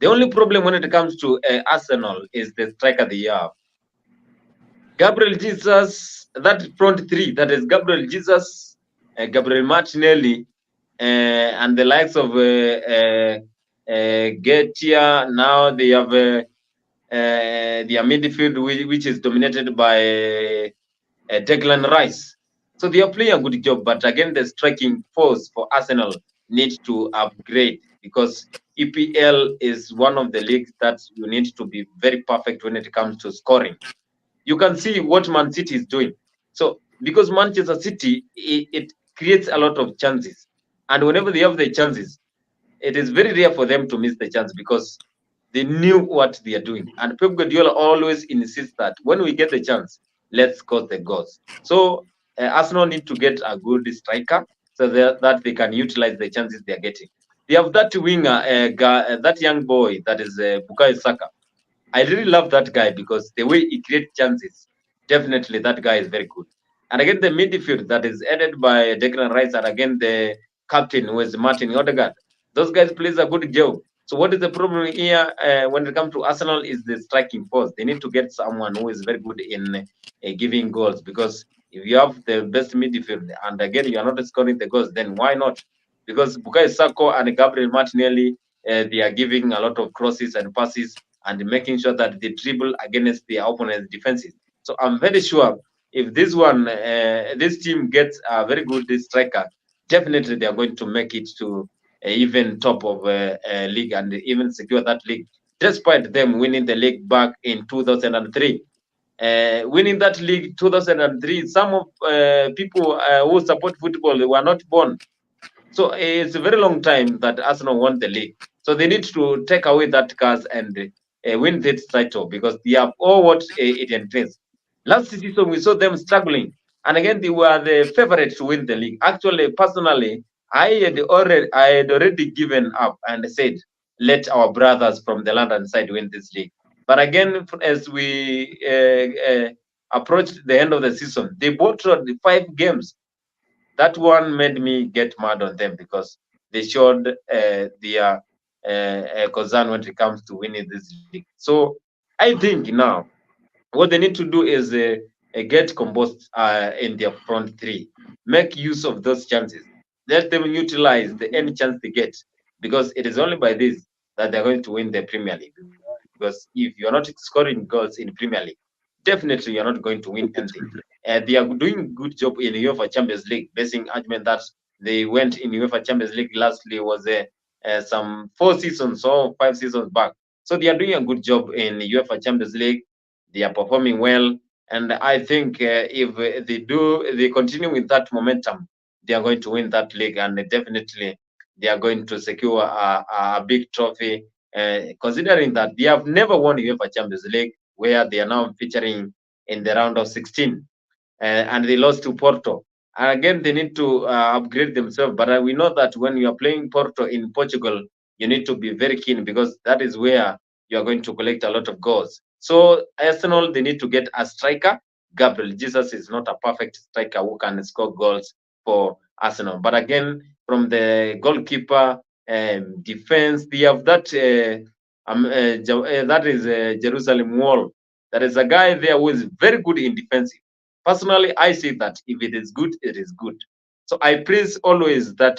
the only problem when it comes to Arsenal is the striker they have. Gabriel Jesus, that front three, that is Gabriel Jesus, Gabriel Martinelli, and the likes of Getia. Now they have their midfield, which is dominated by Declan Rice. So they are playing a good job, but again, the striking force for Arsenal needs to upgrade because EPL is one of the leagues that you need to be very perfect when it comes to scoring. You can see what Man City is doing. So because Manchester City, it creates a lot of chances, and whenever they have the chances, it is very rare for them to miss the chance because they knew what they are doing. And Pep Guardiola always insists that when we get the chance, let's score the goals. So Arsenal need to get a good striker so that they can utilize the chances they are getting. They have that winger, that young boy that is Bukayo Saka. I really love that guy because the way he creates chances, definitely that guy is very good. And again, the midfield that is headed by Declan Rice, and again the captain who is Martin Odegaard. Those guys plays a good job. So what is the problem here when it comes to Arsenal is the striking force. They need to get someone who is very good in giving goals because if you have the best midfield and again you are not scoring the goals, then why not? Because Bukayo Saka and Gabriel Martinelli, they are giving a lot of crosses and passes and making sure that they dribble against the opponent's defenses. So I'm very sure if this team gets a very good striker, definitely they are going to make it to even top of league and even secure that league, despite them winning the league back in 2003. Winning that league 2003, some of people who support football were not born. So it's a very long time that Arsenal won the league. So they need to take away that curse and win this title because they have all what it entails. Last season we saw them struggling, and again they were the favorites to win the league. Actually, personally, I had already given up and said, let our brothers from the London side win this league. But again, as we approached the end of the season, they both the 5 games. That one made me get mad on them because they showed their concern when it comes to winning this league. So I think now what they need to do is get composed in their front three, make use of those chances, let them utilize any chance they get because it is only by this that they're going to win the Premier League. Because if you're not scoring goals in Premier League, definitely you're not going to win anything. They are doing good job in UEFA Champions League, basing argument that they went in UEFA Champions League lastly was some 4 seasons or 5 seasons back. So they are doing a good job in UEFA Champions League. They are performing well, and I think if they continue with that momentum, they are going to win that league, and definitely they are going to secure a big trophy. Considering that they have never won UEFA Champions League, where they are now featuring in the round of 16, and they lost to Porto. And again, they need to upgrade themselves. But we know that when you are playing Porto in Portugal, you need to be very keen because that is where you are going to collect a lot of goals. So Arsenal, they need to get a striker. Gabriel Jesus is not a perfect striker who can score goals for Arsenal. But again, from the goalkeeper, defense, they have that. That is Jerusalem Wall. There is a guy there who is very good in defensive. Personally, I say that if it is good, it is good. So I praise always that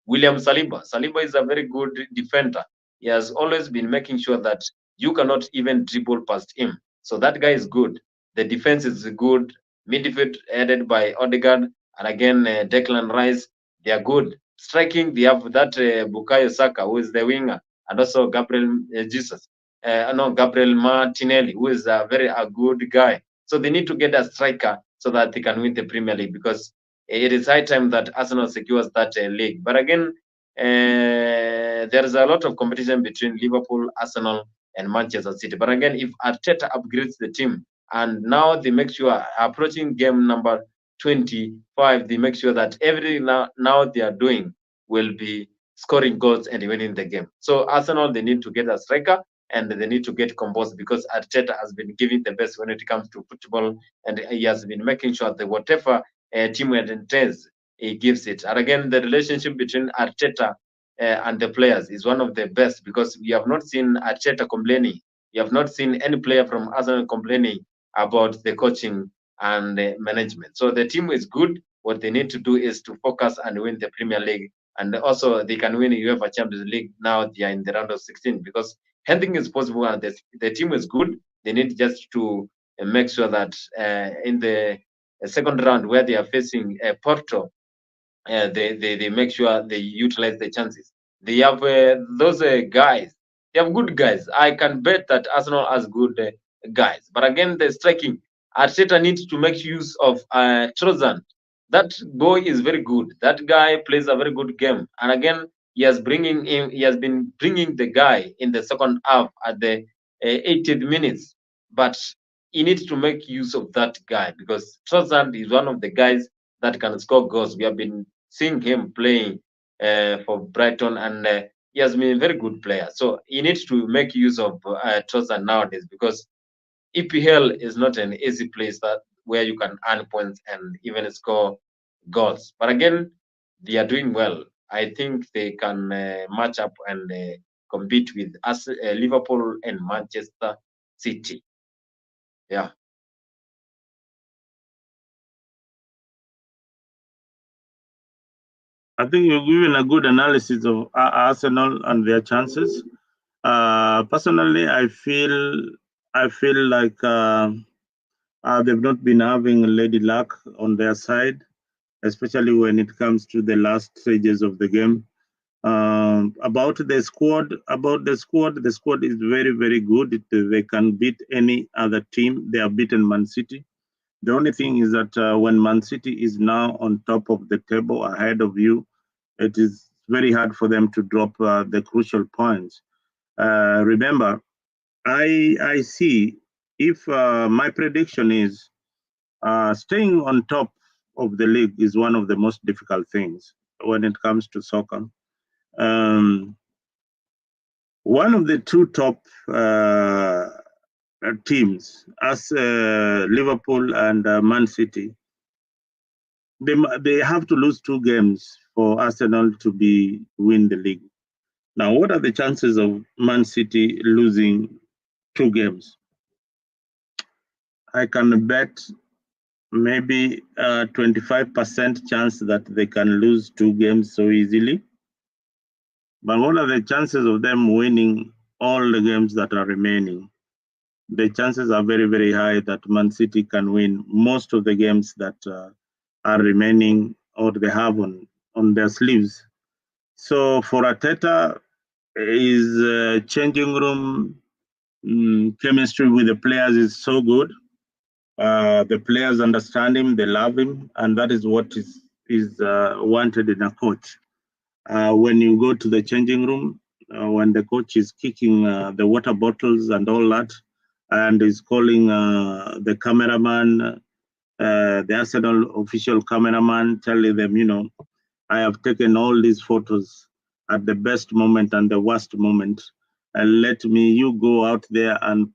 William Saliba. Saliba is a very good defender. He has always been making sure that you cannot even dribble past him. So that guy is good. The defense is good. Midfield headed by Odegaard, and again Declan Rice. They are good. Striking, they have that Bukayo Saka, who is the winger, and also Gabriel Jesus. No, Gabriel Martinelli, who is a good guy. So they need to get a striker so that they can win the Premier League, because it is high time that Arsenal secures that league. But again, there is a lot of competition between Liverpool, Arsenal, and Manchester City. But again, if Arteta upgrades the team, and now they make sure approaching game number 25, they make sure that everything now they are doing will be scoring goals and winning the game. So Arsenal, they need to get a striker, and they need to get composed, because Arteta has been giving the best when it comes to football, and he has been making sure that whatever team intends, he gives it. And again, the relationship between Arteta and the players is one of the best, because we have not seen Arteta complaining. We have not seen any player from Arsenal complaining about the coaching and the management. So the team is good. What they need to do is to focus and win the Premier League, and also they can win the UEFA Champions League. Now they are in the round of 16, because anything is possible, and the team is good. They need just to make sure that in the second round, where they are facing Porto, they make sure they utilize the chances. They have those guys. They have good guys. I can bet that Arsenal has good guys. But again, the striking, Arteta needs to make use of Trojan. That boy is very good. That guy plays a very good game. And again, he has been bringing the guy in the second half at the 80th minutes. But he needs to make use of that guy, because Trojan is one of the guys that can score goals. We have been seeing him playing for Brighton, and he has been a very good player. So he needs to make use of Trossard nowadays, because EPL is not an easy place where you can earn points and even score goals. But again, they are doing well. I think they can match up and compete with us, Liverpool and Manchester City. Yeah. I think you're giving a good analysis of Arsenal and their chances. Personally, I feel like they've not been having lady luck on their side, especially when it comes to the last stages of the game. About the squad, the squad is very, very good. They can beat any other team. They have beaten Man City. The only thing is that when Man City is now on top of the table ahead of you, it is very hard for them to drop the crucial points. Remember, I see if my prediction is staying on top of the league is one of the most difficult things when it comes to soccer. One of the two top teams, as Liverpool and Man City, they have to lose two games for Arsenal to win the league. Now, what are the chances of Man City losing two games? I can bet maybe a 25% chance that they can lose two games so easily. But what are the chances of them winning all the games that are remaining? The chances are very, very high that Man City can win most of the games that are remaining or they have on their sleeves. So for Arteta, his changing room chemistry with the players is so good. The players understand him, they love him, and that is what is wanted in a coach. When you go to the changing room, when the coach is kicking the water bottles and all that, and is calling the cameraman, the Arsenal official cameraman, telling them, I have taken all these photos at the best moment and the worst moment. And let me, you go out there and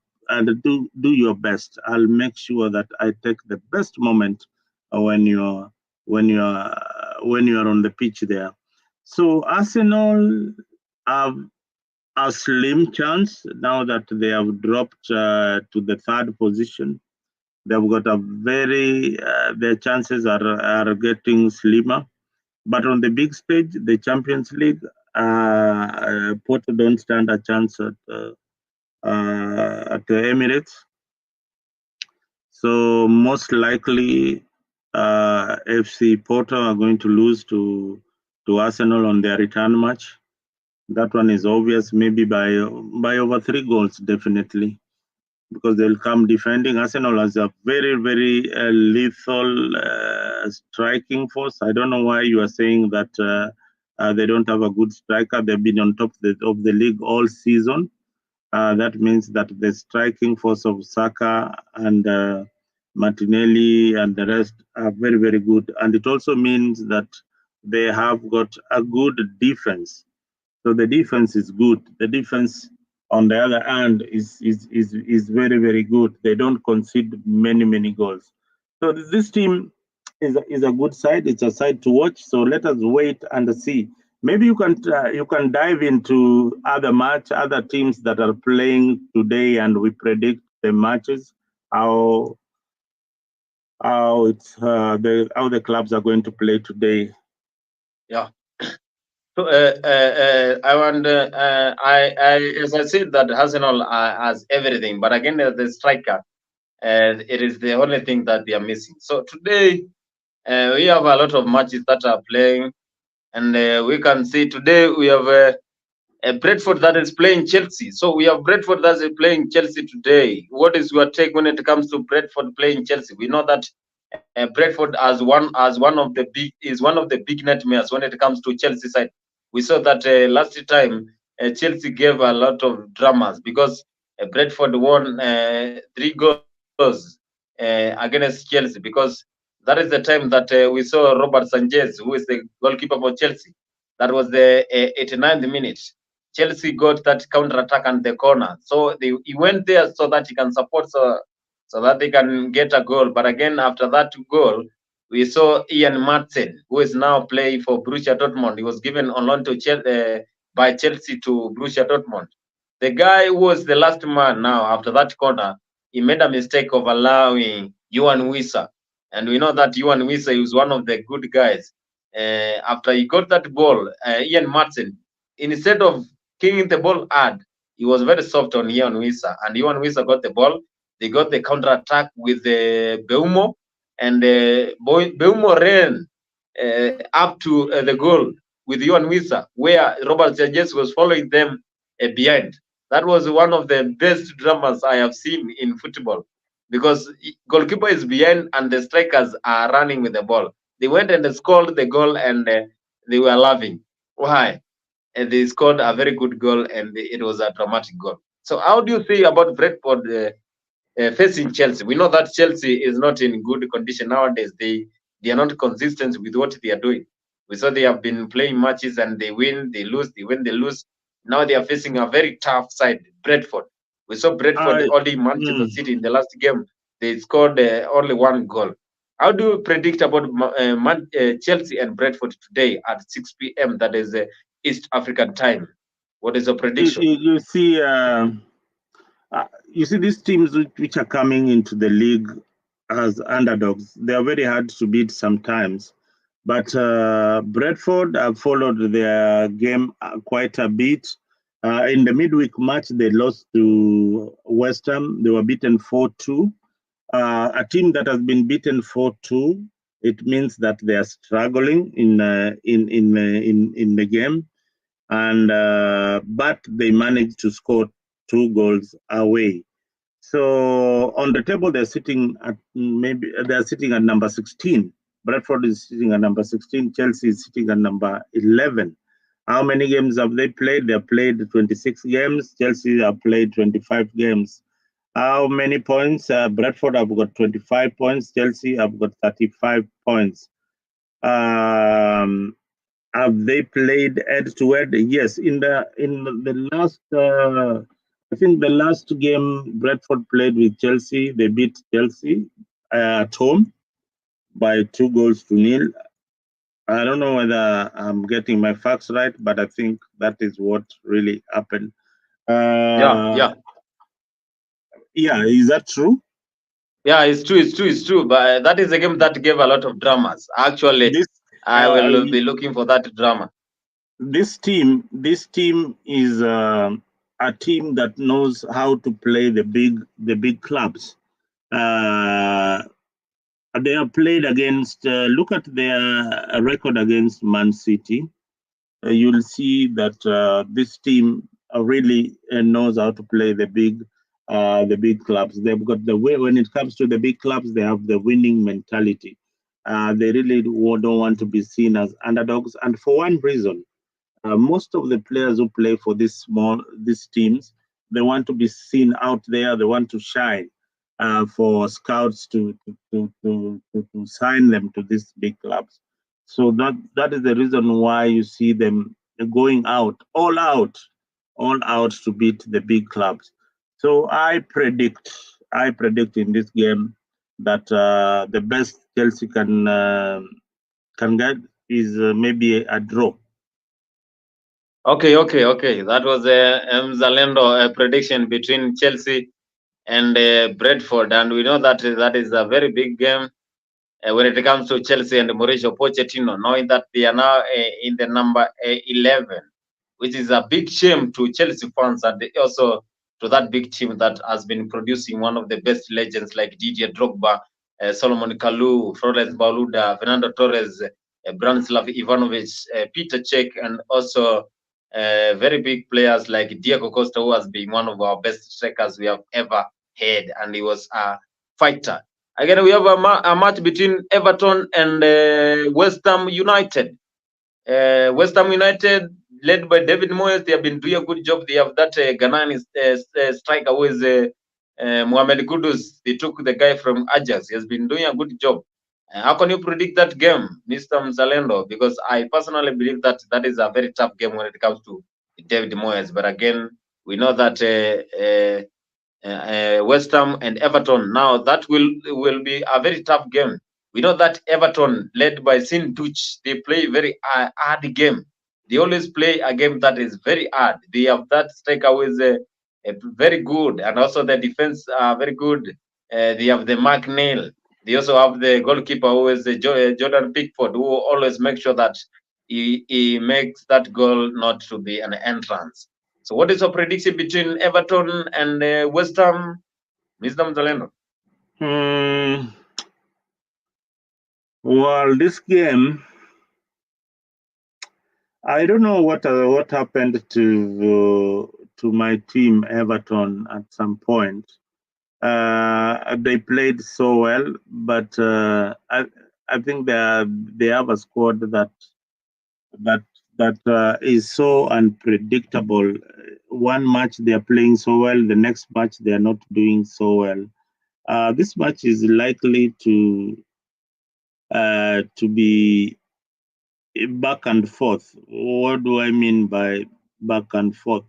do your best. I'll make sure that I take the best moment when you're when you're when you are on the pitch there. So Arsenal have a slim chance now that they have dropped to the third position. They've got a very their chances are getting slimmer. But on the big stage, the Champions League, Porto don't stand a chance at the Emirates. So most likely, FC Porto are going to lose to Arsenal on their return match. That one is obvious, maybe by over 3 goals, definitely, because they'll come defending. Arsenal has a very, very lethal striking force. I don't know why you are saying that they don't have a good striker. They've been on top of the league all season. That means that the striking force of Saka and Martinelli and the rest are very, very good. And it also means that they have got a good defense. So the defense is good. The defense, on the other hand, is very, very good. They don't concede many goals. So this team is a good side. It's a side to watch. So let us wait and see. Maybe you can dive into other teams that are playing today, and we predict the matches, how how the clubs are going to play today. Yeah. So I wonder. As I said, that Arsenal has everything, but again, the striker, it is the only thing that they are missing. So today, we have a lot of matches that are playing, and we can see today we have Brentford that is playing Chelsea. So we have Brentford that is playing Chelsea today. What is your take when it comes to Brentford playing Chelsea? We know that Brentford is one of the big nightmares when it comes to Chelsea side. We saw that last time Chelsea gave a lot of dramas because Brentford won 3 goals against Chelsea, because that is the time that we saw Robert Sanchez, who is the goalkeeper for Chelsea. That was the 89th minute. Chelsea got that counter attack and the corner, so he went there so that he can support, so that they can get a goal. But again, after that goal, we saw Ian Martin, who is now playing for Borussia Dortmund. He was given on loan by Chelsea to Borussia Dortmund. The guy who was the last man now after that corner, he made a mistake of allowing Johan Wissa. And we know that Johan Wissa is one of the good guys. After he got that ball, Ian Martin, instead of kicking the ball hard, he was very soft on Johan Wissa. And Johan Wissa got the ball. They got the counter attack with Beumo, and Beumo ran up to the goal with Johan Wissa, where Robert Sanchez was following them behind. That was one of the best dramas I have seen in football, because goalkeeper is behind and the strikers are running with the ball. They went and scored the goal, and they were laughing. Why? And they scored a very good goal, and it was a dramatic goal. So how do you see about Brentford facing Chelsea? We know that Chelsea is not in good condition nowadays. They are not consistent with what they are doing. We saw they have been playing matches and they win, they lose, they win, they lose. Now they are facing a very tough side, Brentford. We saw Brentford only Manchester City in the last game. They scored only 1 goal. How do you predict about Chelsea and Brentford today at 6 p.m.? That is East African time. What is your prediction? You see these teams which are coming into the league as underdogs. They are very hard to beat sometimes. But Bradford have followed their game quite a bit. In the midweek match, they lost to West Ham. They were beaten 4-2. A team that has been beaten 4-2, it means that they are struggling in the game. and but they managed to score 2 goals away. So on the table, they're sitting at number 16. Bradford is sitting at number 16. Chelsea is sitting at number 11. How many games have they played? They have played 26 games. Chelsea have played 25 games. How many points? Bradford have got 25 points. Chelsea have got 35 points. Have they played head to head? Yes. In the last, I think the last game Bradford played with Chelsea, they beat Chelsea at home by 2 goals to 0. I don't know whether I'm getting my facts right, but I think that is what really happened. Yeah. Yeah, is that true? Yeah, it's true. But that is a game that gave a lot of dramas. Actually, This I will be looking for that drama. this team is a team that knows how to play the big clubs. They have played against. Look at their record against Man City. You'll see that this team really knows how to play the big clubs. They've got the way when it comes to the big clubs. They have the winning mentality. They really don't want to be seen as underdogs, and for one reason, most of the players who play for these teams, they want to be seen out there. They want to shine for scouts to sign them to these big clubs. So that is the reason why you see them going all out to beat the big clubs. So I predict in this game that the best Chelsea can get is maybe a draw. Okay. That was a Zalendo prediction between Chelsea and Brentford, and we know that that is a very big game when it comes to Chelsea and Mauricio Pochettino, knowing that they are now in the number 11, which is a big shame to Chelsea fans and also to that big team that has been producing one of the best legends like Didier Drogba, Solomon Kalou, Florence Baluda, Fernando Torres, Branislav Ivanovic, Peter Cech, and also very big players like Diego Costa, who has been one of our best strikers we have ever had, and he was a fighter. Again, we have a match between Everton and West Ham United. West Ham United, led by David Moyes, they have been doing a good job. They have that Ghanaian striker who is Mohamed Kudus. They took the guy from Ajax. He has been doing a good job. How can you predict that game, Mr. Mzalendo? Because I personally believe that that is a very tough game when it comes to David Moyes. But again, we know that West Ham and Everton. Now that will be a very tough game. We know that Everton, led by Sinduch, they play very hard game. They always play a game that is very hard. They have that striker who is very good, and also the defense are very good. They have the Mark Nail. They also have the goalkeeper who is Jordan Pickford, who always makes sure that he makes that goal not to be an entrance. So, what is your prediction between Everton and West Ham, Mr. Mzalendo? Well, this game, I don't know what happened to my team Everton at some point. They played so well, but I think they have a squad that is so unpredictable. One match they are playing so well, the next match they are not doing so well. This match is likely to be back and forth. What do I mean by back and forth?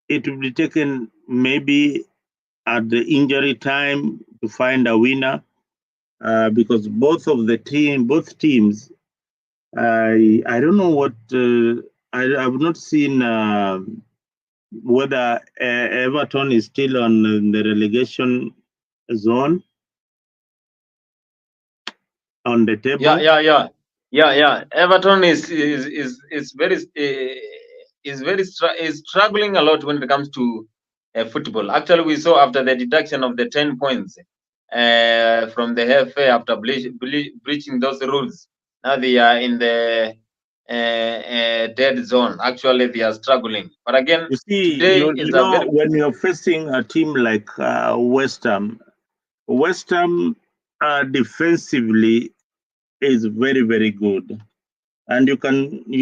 It will be taken maybe at the injury time to find a winner, because both teams. I don't know what I have not seen whether Everton is still on the relegation zone on the table. Yeah. Everton is struggling a lot when it comes to football. Actually, we saw after the deduction of the 10 points from the FA after breaching those rules. Now they are in the dead zone. Actually, they are struggling. But again, You see, today is a very when you're facing a team like West Ham, defensively is very, very good. And you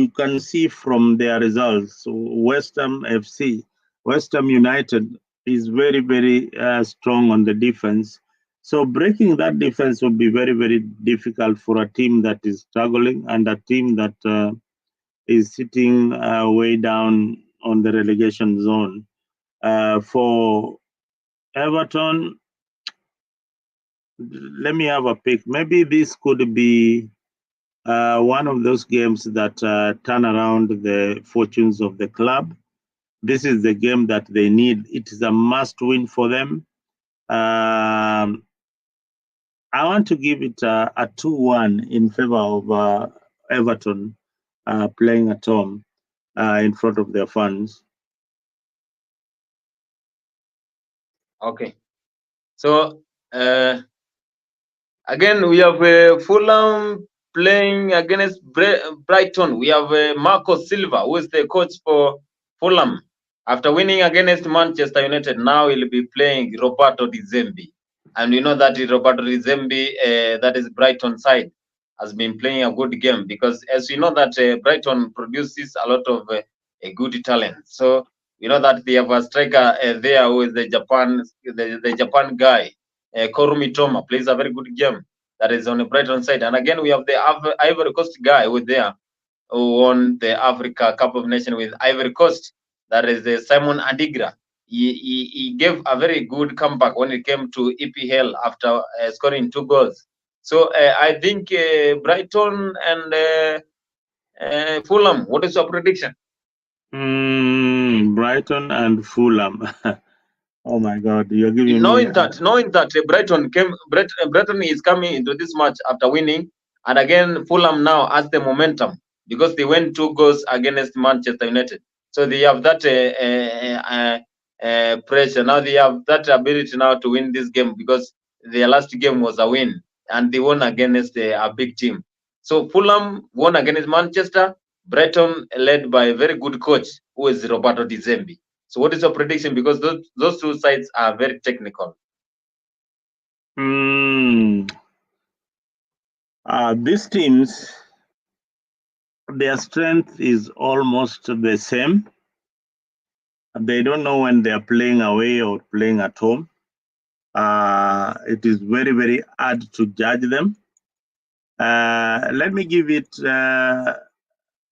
can see from their results, West Ham FC, West Ham United is very, very strong on the defense. So breaking that defense will be very, very difficult for a team that is struggling and a team that is sitting way down on the relegation zone. For Everton, let me have a pick. Maybe this could be one of those games that turn around the fortunes of the club. This is the game that they need. It is a must win for them. I want to give it a 2-1 in favor of Everton playing at home in front of their fans. okay. So again, we have Fulham playing against Brighton. We have Marco Silva, who is the coach for Fulham. After winning against Manchester United, now he'll be playing Roberto Di Zembi. And we know that Roberto Di Zembi, that is Brighton side, has been playing a good game because as we know that Brighton produces a lot of a good talent. So we know that they have a striker there who is the Japan guy. Korumi Toma plays a very good game that is on the Brighton side. And again, we have the Ivory Coast guy who is there who won the Africa Cup of Nations with Ivory Coast. That is Simon Adigra. He gave a very good comeback when it came to EPL after scoring 2 goals. So I think Brighton and Fulham. What is your prediction? Brighton and Fulham. Oh my God, you're giving knowing me. that Brighton is coming into this match after winning, and again Fulham now has the momentum because they went 2 goals against Manchester United, so they have that pressure. Now they have that ability now to win this game because their last game was a win and they won against a big team. So Fulham won against Manchester. Brighton led by a very good coach who is Roberto Di Zembi. So what is your prediction? Because those two sides are very technical. These teams, their strength is almost the same. They don't know when they are playing away or playing at home. It is very, very hard to judge them. Let me give it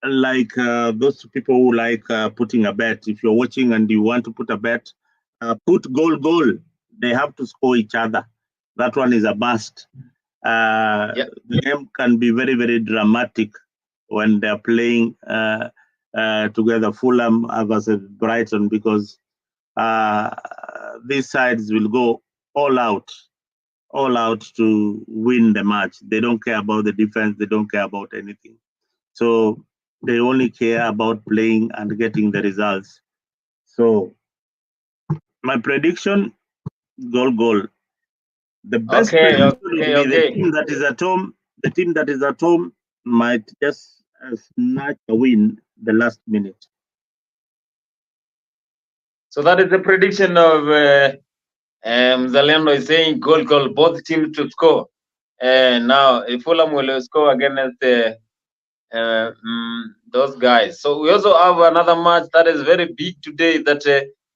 like those people who like putting a bet. If you're watching and you want to put a bet, put goal. They have to score each other. That one is a must. The game can be very, very dramatic when they're playing together, Fulham versus Brighton, because these sides will go all out to win the match. They don't care about the defense. They don't care about anything. So they only care about playing and getting the results. So my prediction, goal. The best prediction will be the team that is at home. The team that is at home might just snatch a win the last minute. So that is the prediction of Zalendo is saying goal, both teams to score. Now, if Fulham will score against those guys. So we also have another match that is very big today, that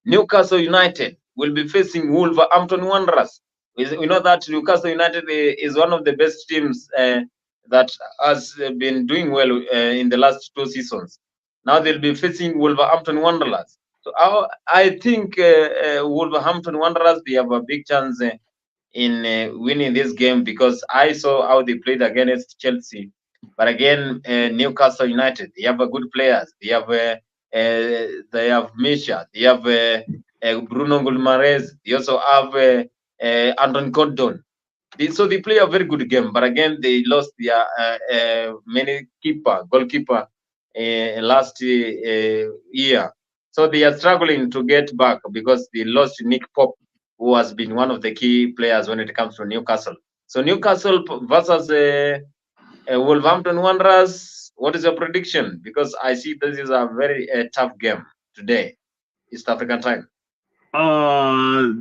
Newcastle United will be facing Wolverhampton Wanderers. We know that Newcastle United is one of the best teams that has been doing well in the last 2 seasons. Now they'll be facing Wolverhampton Wanderers. So I think Wolverhampton Wanderers, they have a big chance in winning this game because I saw how they played against Chelsea. But again, Newcastle United, they have good players. They have Misha. They have Bruno Guimaraes. They also have Anton Gordon. So they play a very good game. But again, they lost their goalkeeper last year. So they are struggling to get back because they lost Nick Pope, who has been one of the key players when it comes to Newcastle. So Newcastle versus Wolverhampton Wanderers, What is your prediction? Because I see this is a very tough game today, East African time.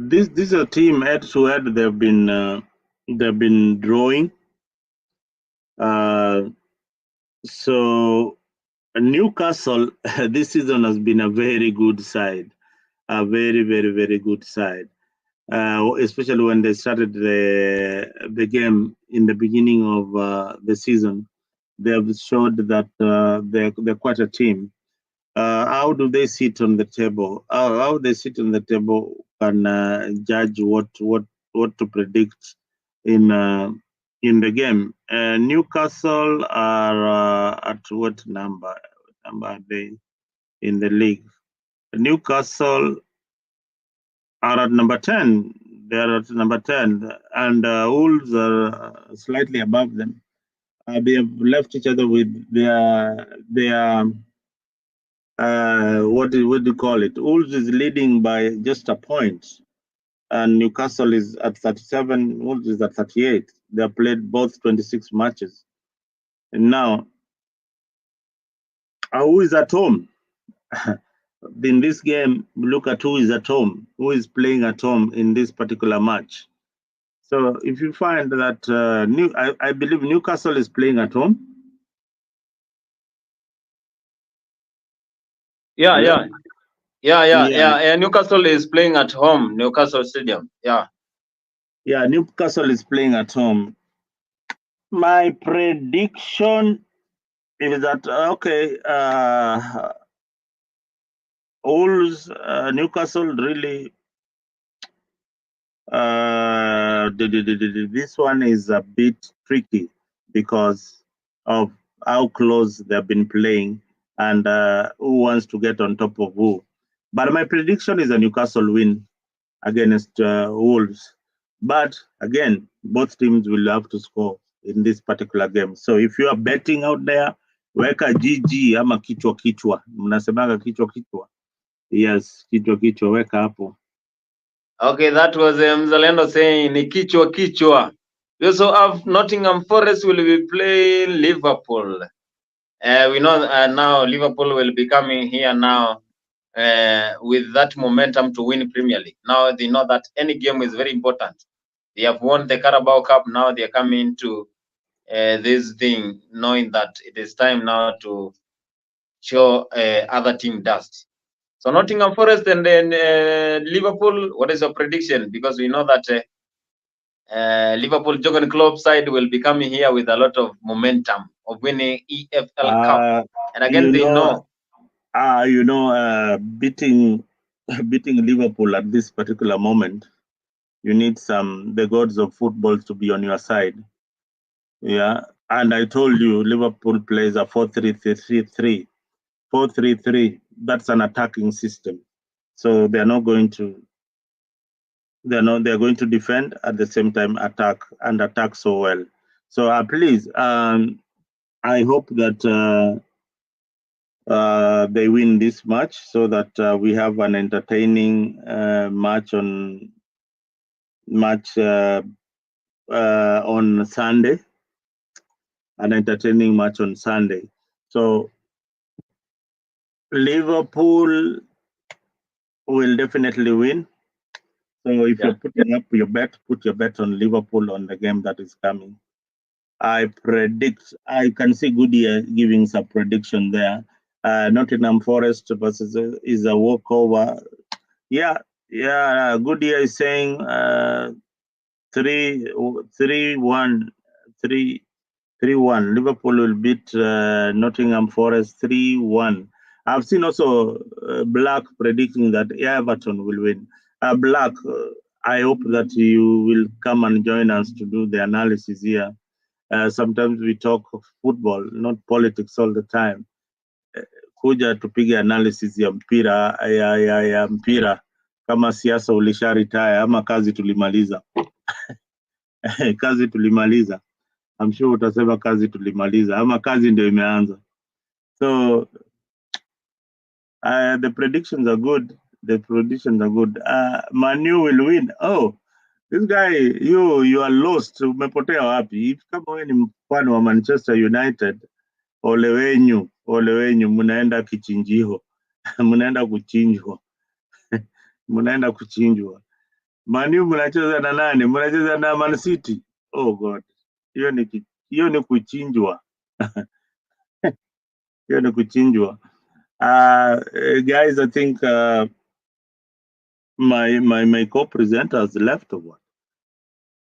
This is a team head to head. They've been drawing. So Newcastle this season has been a very good side, a very, very, very good side. Especially when they started the game in the beginning of the season, they have showed that they're quite a team. How do they sit on the table? How they sit on the table can judge what to predict in the game. Newcastle are at what number? Number are they in the league? Newcastle are at number 10. They are at number 10, and Wolves are slightly above them. They have left each other with their what do you call it? Wolves is leading by just a point, and Newcastle is at 37. Wolves is at 38. They have played both 26 matches, and now who is at home? In this game, look at who is at home, who is playing at home in this particular match. So if you find that I believe Newcastle is playing at home. Yeah. Newcastle is playing at home, Newcastle Stadium. Yeah. Yeah, Newcastle is playing at home. My prediction is that Wolves, Newcastle really. This one is a bit tricky because of how close they've been playing and who wants to get on top of who. But my prediction is a Newcastle win against Wolves. But again, both teams will have to score in this particular game. So if you are betting out there, weka GG ama kichwa kichwa. Mnasemaga kichwa kichwa. Yes, kichwa kichwa, weka hapo. Okay, that was Mzalendo saying ni kichwa kichwa. We also have Nottingham Forest will be playing Liverpool. We know now Liverpool will be coming here now with that momentum to win Premier League. Now they know that any game is very important. They have won the Carabao Cup. Now they are coming to this thing, knowing that it is time now to show other team dust. So Nottingham Forest and then Liverpool, what is your prediction? Because we know that Liverpool Jurgen Klopp side will be coming here with a lot of momentum of winning EFL Cup. And again, they know. Beating Liverpool at this particular moment, you need the gods of football to be on your side. Yeah, and I told you Liverpool plays a 4-3-3. 4-3-3. That's an attacking system, so they're not going to. They're going to defend at the same time attack so well. So please, I hope that they win this match so that we have an entertaining match on Sunday. An entertaining match on Sunday. So Liverpool will definitely win. So if you're putting up your bet, put your bet on Liverpool on the game that is coming. I can see Goodyear giving some prediction there. Nottingham Forest versus is a walkover. Yeah. Goodyear is saying 3-1. Liverpool will beat Nottingham Forest 3-1. I've seen also Black predicting that Everton will win. Black, I hope that you will come and join us to do the analysis here. Sometimes we talk of football, not politics all the time. Kuja tupige analysis ya mpira ya mpira kama siasa ulisha retire ama kazi tulimaliza. Kazi tulimaliza. I'm sure utasema kazi tulimaliza ama kazi ndio imeanza. So the predictions are good. Manu will win. Oh, this guy, you are lost. Umepotea wapi? Kama wewe ni mfano wa Manchester United, Ole wenyu, munaenda kichinjio. Munaenda kuchinjwa. Munaenda kuchinjwa. Man U mnacheza na nani? Mnacheza na Man City. Oh God. Hiyo ni kuchinjwa. Hiyo ni kuchinjwa. Guys, I think my co-presenters left or what?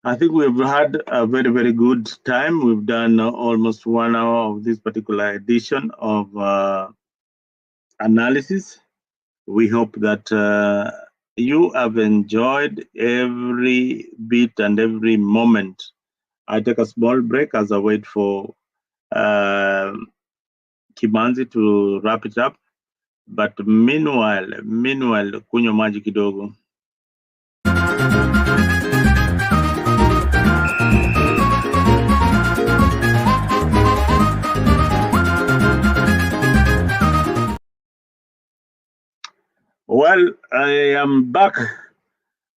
I think we've had a very, very good time. We've done almost 1 hour of this particular edition of analysis. We hope that you have enjoyed every bit and every moment. I take a small break as I wait for Kimanzi to wrap it up. But meanwhile, kunywa maji kidogo. Well, I am back,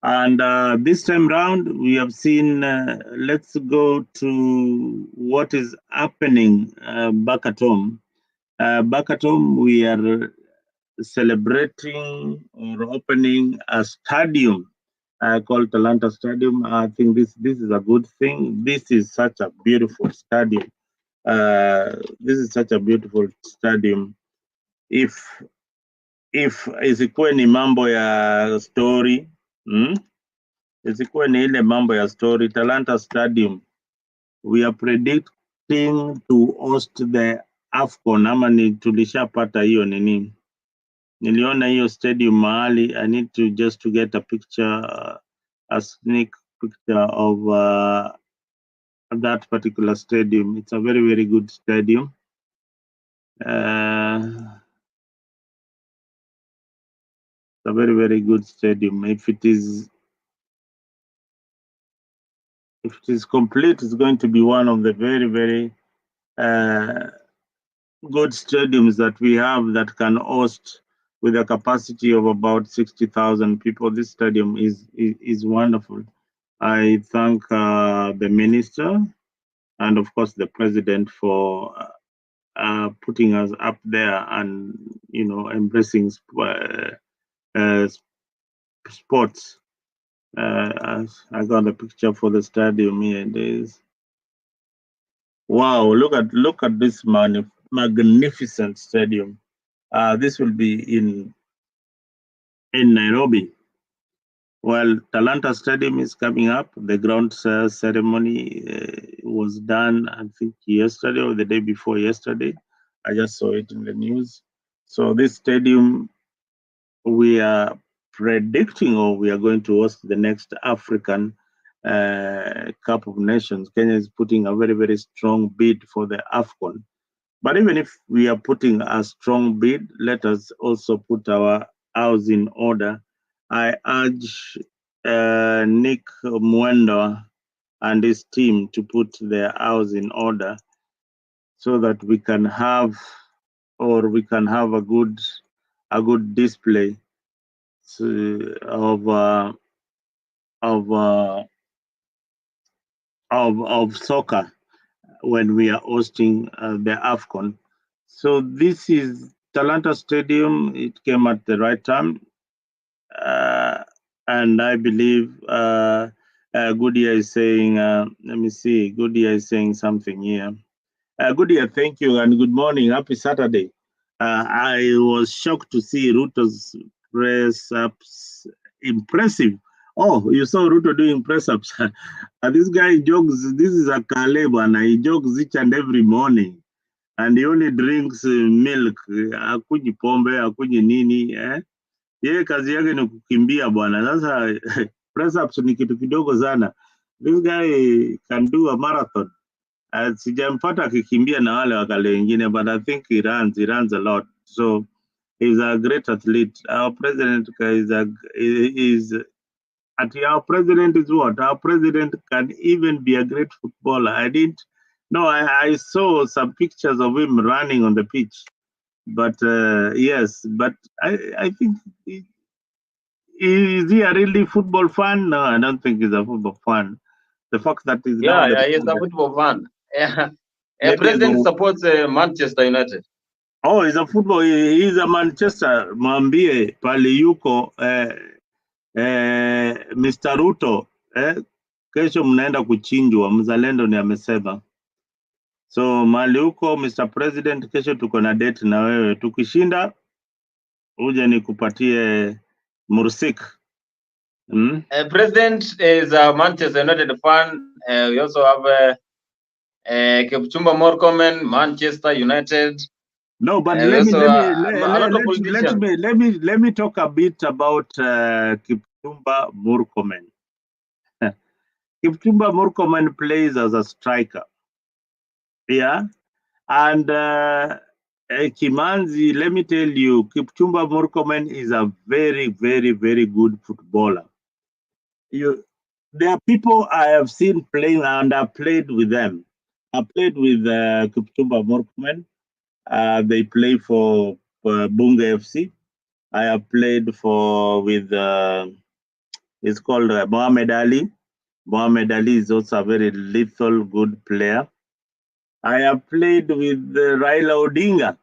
and this time round we have seen. Let's go to what is happening back at home. Back at home, we are celebrating or opening a stadium called Talanta Stadium. I think this is a good thing. This is such a beautiful stadium. This is such a beautiful stadium. If isikuwe ni mambo ya story, isikuwe ni ile mambo ya story, Talanta Stadium, we are predicting to host the AFCON, ama ni tulishapata hiyo nini? Niliona hiyo stadium mahali. I need to just to get a picture, a sneak picture of that particular stadium. It's a very, very good stadium. It's a very, very good stadium. If it is complete, it's going to be one of the very, very good stadiums that we have that can host with a capacity of about 60,000 people. This stadium is wonderful. I thank the minister and of course the president for putting us up there and embracing sports. I got a picture for the stadium here. It is. Wow! Look at this magnificent stadium. This will be in Nairobi. Well, Talanta Stadium is coming up. The ground ceremony was done, I think, yesterday or the day before yesterday. I just saw it in the news. So this stadium, we are predicting, or we are going to host the next African Cup of Nations. Kenya is putting a very, very strong bid for the AFCON. But even if we are putting a strong bid, let us also put our house in order. I urge Nick Mwendo and his team to put their house in order so that we can have a good display of soccer when we are hosting the AFCON. So this is Talanta Stadium. It came at the right time. And I believe Goodyear is saying, let me see, Goodyear is saying something here. Goodyear, thank you and good morning. Happy Saturday. I was shocked to see Ruto's press ups. Impressive. Oh, you saw Ruto doing press ups. This guy jogs, this is a Caleb, and he jogs each and every morning. And he only drinks milk. Hakunywi pombe, hakunywi nini. Yeye kazi yake ni kukimbia bwana. Sasa press ups ni kitu kidogo sana. This guy can do a marathon. Sijampata akikimbia na wale wakale wengine, but I think he runs a lot. So he's a great athlete. Our president our president is what? Our president can even be a great footballer. I saw some pictures of him running on the pitch. But yes, but I think is he a really football fan? No, I don't think he's a football fan. The fact that he's Yeah, he's a football fan. Yeah. President supports Manchester United. Oh, he's a football. He's a Manchester. Mwambie pale yuko Mr. Ruto kesho mnaenda kuchinjwa. Mzalendo ni amesema. So mali huko Mr. President, kesho tuko na date na wewe. Tukishinda uje nikupatie mursik. President is a Manchester United fan. We also have Kipchumba Murkomen, Manchester United. No, but let me talk a bit about Kipchumba Murkomen. Kipchumba Murkomen plays as a striker. Yeah. And Kimanzi, let me tell you, Kipchumba Murkomen is a very, very, very good footballer. There are people I have seen playing and I played with them. I played with Kipchumba Murkomen. They play for Bunga FC. I have played with, it's called Mohamed Ali. Mohamed Ali is also a very lethal, good player. I have played with Raila Odinga.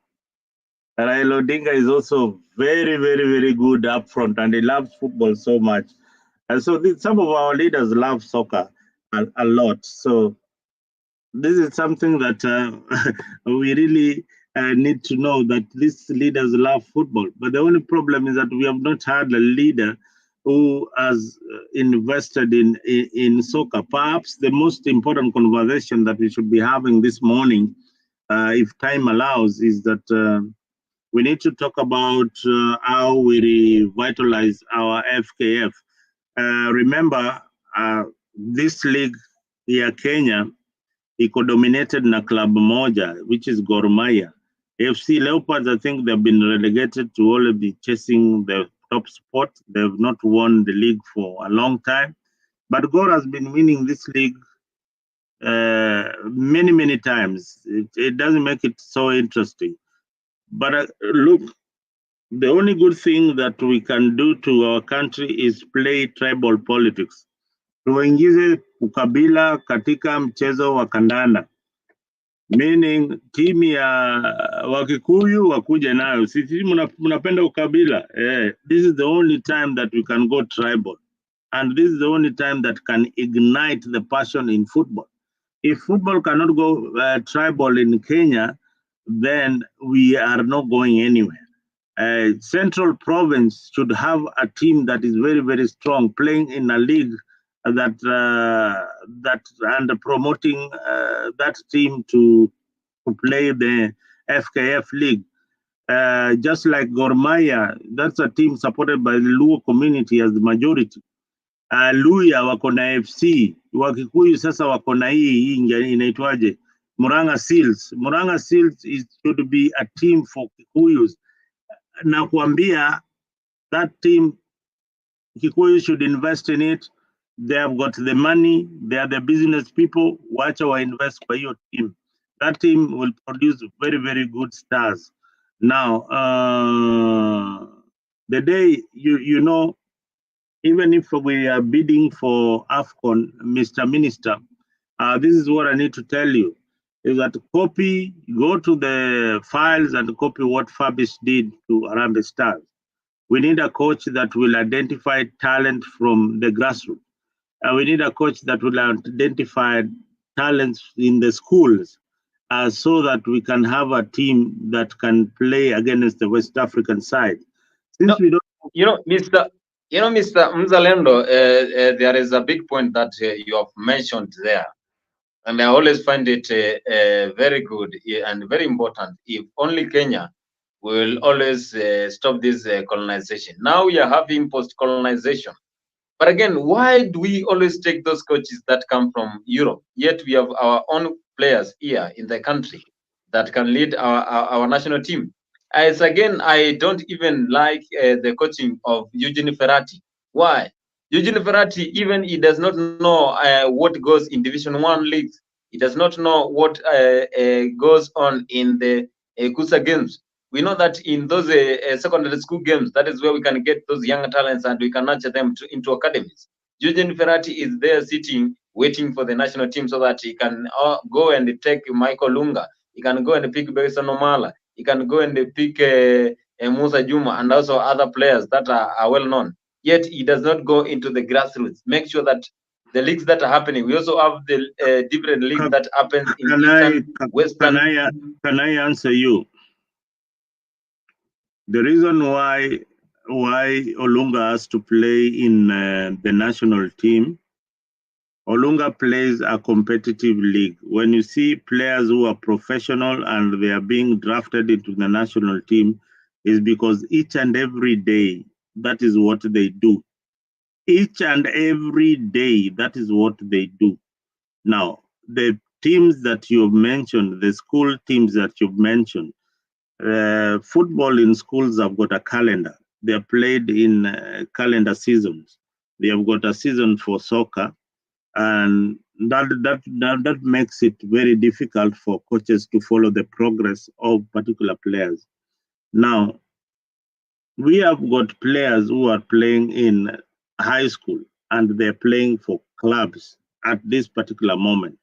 Raila Odinga is also very, very, very good up front, and he loves football so much. And so some of our leaders love soccer a lot. So this is something that we really need to know, that these leaders love football. But the only problem is that we have not had a leader who has invested in soccer. Perhaps the most important conversation that we should be having this morning, if time allows, is that we need to talk about how we revitalize our FKF. Remember, this league here, Kenya, iko dominated na club moja, which is Gor Mahia. FC Leopards, I think they've been relegated to only be chasing the top spot. They've not won the league for a long time. But Gor has been winning this league many, many times. It doesn't make it so interesting. But look, the only good thing that we can do to our country is play tribal politics. Tuingize ukabila katika mchezo wa kandanda. Meaning timu ya Wakikuyu wakuje nayo. Sisi mnapenda ukabila. This is the only time that we can go tribal. And this is the only time that can ignite the passion in football. If football cannot go tribal in Kenya, then we are not going anywhere. Central Province should have a team that is very, very strong, playing in a league that and promoting that team to play the FKF league. Just like Gor Mahia, that's a team supported by the Luo community as the majority. Luya wako na FC, Wakikuyu sasa wako na hii inaitwaje? Murang'a Seals. Murang'a Seals should be a team for Kikuyus. Na kuambia, that team, Kikuyu should invest in it. They have got the money, they are the business people. Wacha wa invest kwa hiyo team. That team will produce very, very good stars. Now, the day, you know, even if we are bidding for AFCON, Mr. Minister, this is what I need to tell you, is that go to the files and copy what Fabish did to Harambee Stars. We need a coach that will identify talent from the grassroots. We need a coach that will identify talents in the schools so that we can have a team that can play against the West African side. Since we don't... Mr. Mzalendo, there is a big point that you have mentioned there. And I always find it very good and very important. If only Kenya will always stop this colonization. Now we are having post-colonization. But again, why do we always take those coaches that come from Europe? Yet we have our own players here in the country that can lead our national team. As again, I don't even like the coaching of Eugene Ferrati. Why? Eugene Ferrati, even he does not know what goes in Division 1 leagues. He does not know what goes on in the Kusa games. We know that in those secondary school games, that is where we can get those young talents and we can nurture them into academies. Eugene Ferrati is there sitting waiting for the national team so that he can go and take Michael Lunga. He can go and pick Berison Omala. He can go and pick Musa Juma and also other players that are well known. Yet he does not go into the grassroots. Make sure that the leagues that are happening, we also have the different leagues that happens in Eastern, Western. Can I answer you? The reason why Olunga has to play in the national team, Olunga plays a competitive league. When you see players who are professional and they are being drafted into the national team, is because each and every day, that is what they do. Each and every day, that is what they do. Now, the teams that you've mentioned, the school teams that you've mentioned, football in schools have got a calendar. They are played in calendar seasons. They have got a season for soccer, and that makes it very difficult for coaches to follow the progress of particular players. Now, we have got players who are playing in high school and they're playing for clubs at this particular moment.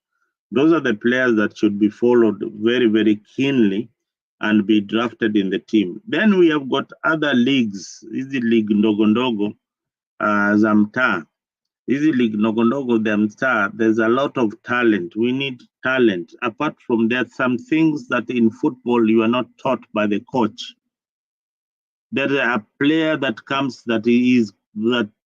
Those are the players that should be followed very, very keenly and be drafted in the team. Then we have got other leagues, Easy League Ndogondogo, Zamta. Easy League Ndogondogo, Zamta, there's a lot of talent. We need talent. Apart from that, some things that in football you are not taught by the coach. There is a player that comes that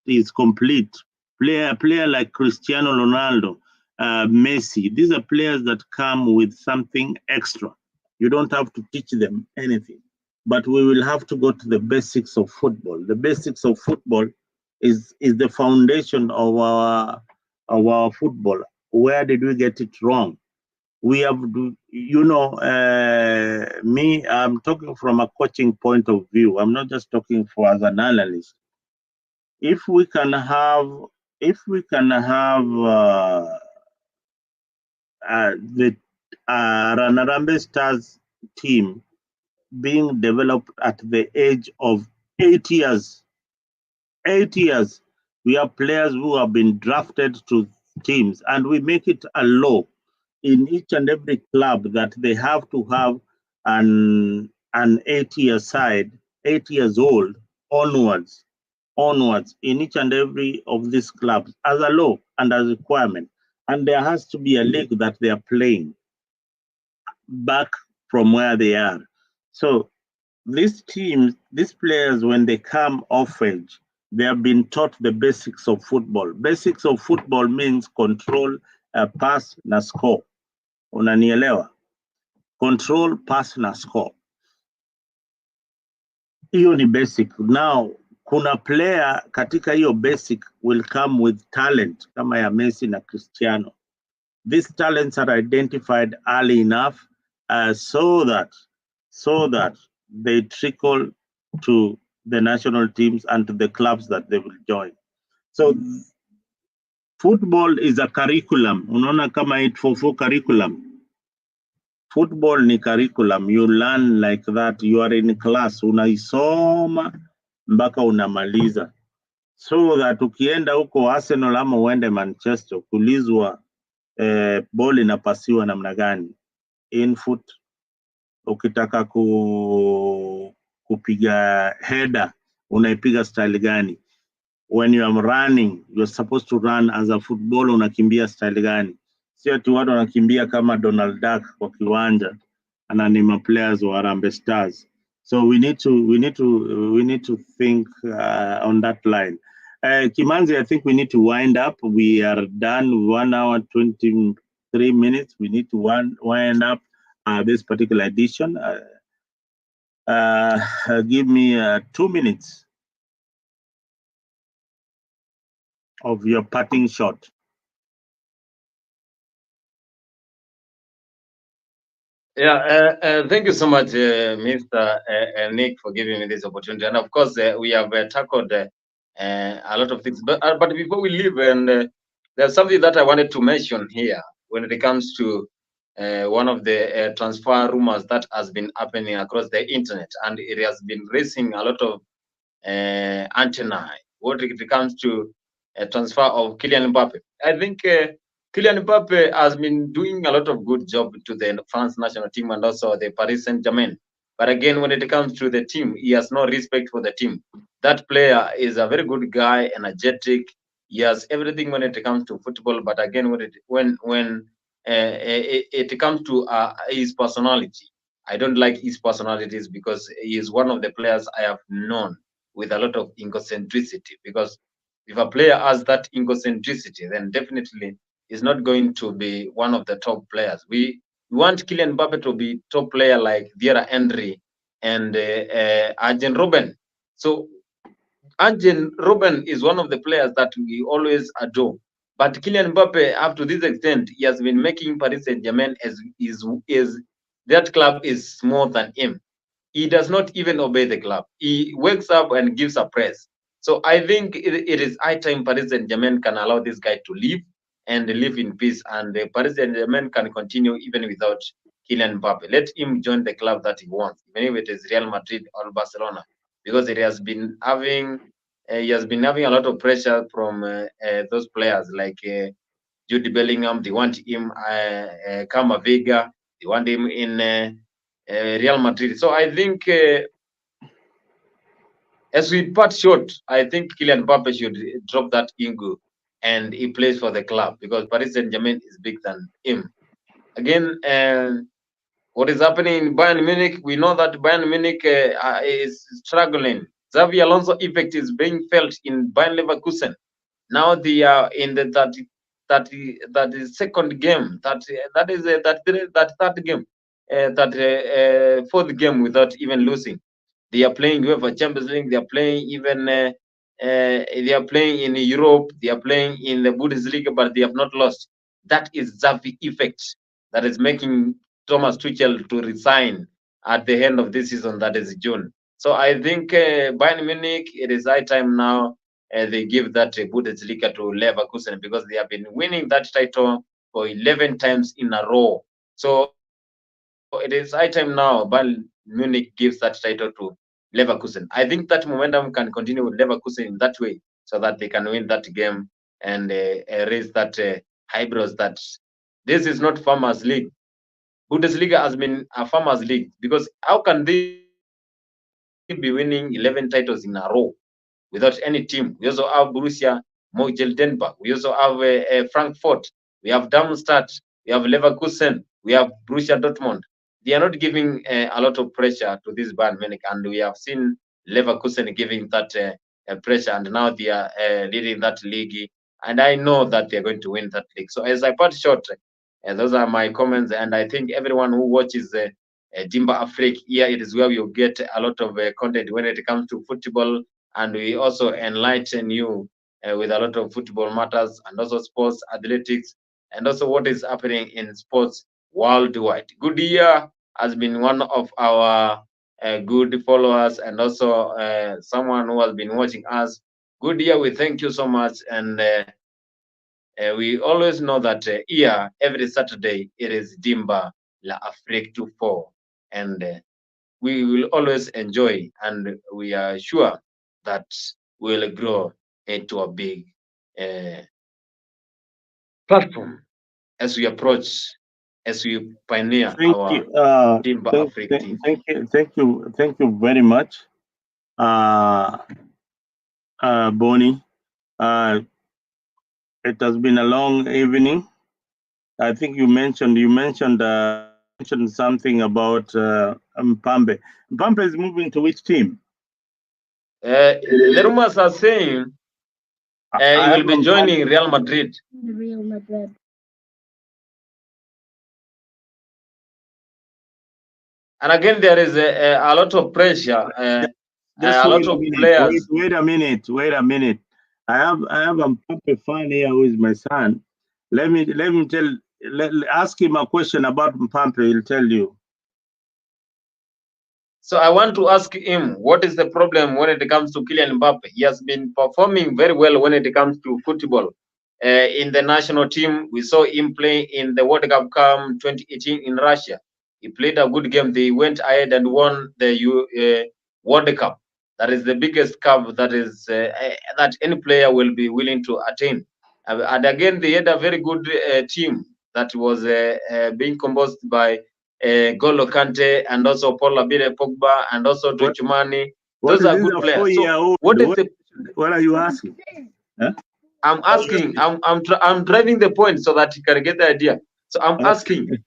is complete. A player like Cristiano Ronaldo, Messi. These are players that come with something extra. You don't have to teach them anything, but we will have to go to the basics of football. The basics of football is the foundation of our football. Where did we get it wrong? We have, me, I'm talking from a coaching point of view. I'm not just talking for as an analyst. If we can have the Ranarambe Stars team being developed at the age of 8 years. 8 years, we have players who have been drafted to teams, and we make it a law in each and every club that they have to have an 8-year side, 8 years old onwards in each and every of these clubs as a law and as a requirement. And there has to be a league that they are playing back from where they are. So these teams, these players, when they come off edge, they have been taught the basics of football. Basics of football means control, pass na score. Unanielewa? Control, pass na score. Hiyo ni basic. Now, kuna player katika hiyo basic will come with talent kama ya Messi na Cristiano. These talents are identified early enough so that they trickle to the national teams and to the clubs that they will join. So football is a curriculum. Unaona kama 844 curriculum. Football ni curriculum. You learn like that. You are in class. Unaisoma mpaka unamaliza. So that ukienda huko Arsenal ama uende Manchester, kulizwa ball inapasiwa namna gani? Infoot. Ukitaka kupiga header, unaipiga style gani? When you are running, you're supposed to run as a footballer, unakimbia style gani? Sio tu watu wanakimbia kama Donald Duck kwa kiwanja, ananima players wa Harambee Stars. So we need to think on that line. Kimanzi, I think we need to wind up. We are done 1 hour 23 minutes. We need to wind up this particular edition. Give me 2 minutes of your parting shot. Yeah, thank you so much, Mr. Nick, for giving me this opportunity. And of course, we have tackled a lot of things. But before we leave, and there's something that I wanted to mention here when it comes to one of the transfer rumors that has been happening across the internet, and it has been raising a lot of antennae when it comes to transfer of Kylian Mbappe. I think Kylian Mbappe has been doing a lot of good job to the France national team and also the Paris Saint-Germain. But again, when it comes to the team, he has no respect for the team. That player is a very good guy, energetic. He has everything when it comes to football. But again, when it comes to his personality, I don't like his personalities because he is one of the players I have known with a lot of egocentricity. Because if a player has that egocentricity, then definitely is not going to be one of the top players. We want Kylian Mbappe to be top player like Vieira Henry and Arjen Robben. So Arjen Robben is one of the players that we always adore. But Kylian Mbappe, up to this extent, he has been making Paris Saint-Germain as is that club is more than him. He does not even obey the club. He wakes up and gives a press. So I think it is high time Paris Saint-Germain can allow this guy to live and live in peace, and Paris Saint-Germain can continue even without Kylian Mbappe. Let him join the club that he wants, even if it is Real Madrid or Barcelona, because he has been having a lot of pressure from those players like Jude Bellingham. They want him, Camavinga. They want him in Real Madrid. So I think, as we part short, I think Kylian Mbappe should drop that ego and he plays for the club because Paris Saint-Germain is bigger than him. Again, what is happening in Bayern Munich? We know that Bayern Munich is struggling. Xavi Alonso effect is being felt in Bayern Leverkusen. Now they are in the 32nd game. That is that third game, that fourth game without even losing. They are playing UEFA Champions League. They are playing even they are playing in Europe. They are playing in the Bundesliga, but they have not lost. That is Xavi effect that is making Thomas Tuchel to resign at the end of this season. That is June. So I think Bayern Munich, it is high time now they give that Bundesliga to Leverkusen because they have been winning that title for 11 times in a row. So it is high time now Bayern Munich gives that title to Leverkusen. I think that momentum can continue with Leverkusen in that way so that they can win that game and raise that eyebrows that this is not Farmers League. Bundesliga has been a Farmers League because how can they be winning 11 titles in a row without any team? We also have Borussia Mönchengladbach. We also have Frankfurt. We have Darmstadt. We have Leverkusen. We have Borussia Dortmund. They are not giving a lot of pressure to this Bayern Munich, and we have seen Leverkusen giving that pressure, and now they are leading that league. And I know that they are going to win that league. So as I part short, those are my comments, and I think everyone who watches Dimba Afrique here, it is where you get a lot of content when it comes to football, and we also enlighten you with a lot of football matters and also sports, athletics, and also what is happening in sports worldwide. Good year has been one of our good followers and also someone who has been watching us. Good year, we thank you so much, and we always know that here every Saturday it is Dimba La Afrique 24, and we will always enjoy, and we are sure that we'll grow into a big platform as we approach, as we pioneer Thank our you. Dimba Thank, Afrique thank, TV. thank you very much, uh, Bonnie. Uh, it has been a long evening. I think you mentioned something about Mpambe. Mpambe is moving to which team? The rumors are saying he I have will be Mpambe. joining Real Madrid. And again, there is a lot of pressure, Just a wait lot a of minute. players. Wait a minute. Wait a minute. I have a Mpambe fan here who is my son. Ask him a question about Mpambe. He'll tell you. So I want to ask him, what is the problem when it comes to Kylian Mbappe? He has been performing very well when it comes to football. In the national team, we saw him play in the World Cup come 2018 in Russia. He played a good game. They went ahead and won the World Cup. That is the biggest cup that any player will be willing to attain. And again, they had a very good team that was being composed by Golo Kante and also Paul Labire Pogba and also Tuchumani. What Those is are this good a players. So 4-year-old? what is the? What are you asking? Huh? I'm asking. I'm driving the point so that you can get the idea. So I'm asking, Okay.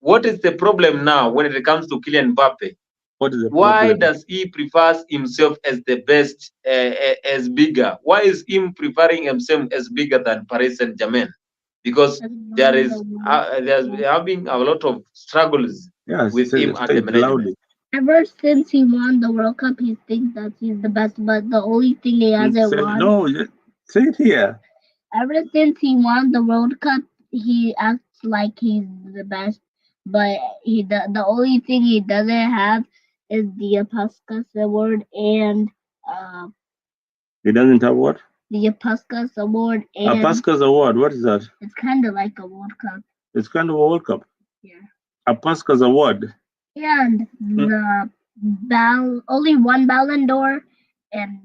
what is the problem now when it comes to Kylian Mbappe? What is the Why problem? does he prefers himself as the best, as bigger? Why is him preferring himself as bigger than Paris Saint-Germain? Because there's having a lot of struggles Yes, with him at say the it management. loudly. Ever since he won the World Cup, he thinks that he's the best, but the only thing he hasn't won. No, say it here. Ever since he won the World Cup, he acts like he's the best, but the only thing he doesn't have is the Puskas Award and uh, He doesn't have what? the Puskas Award A and Pascal's award. What is that? it's kind of like a World Cup. It's kind of a World Cup. Yeah. A Pascal's award. And the only one Ballon d'Or and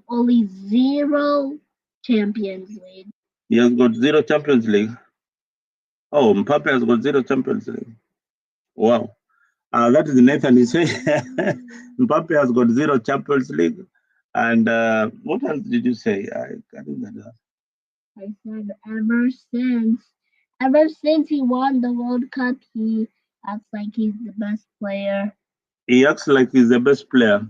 only 0 Champions League. He has got 0 Champions League. Oh, Mbappe has got 0 Champions League. Wow. That is Nathan. He said Mbappe has got 0 Champions League. And what else did you say? I can't remember. I said ever since he won the World Cup, he acts like he's the best player. He acts like he's the best player.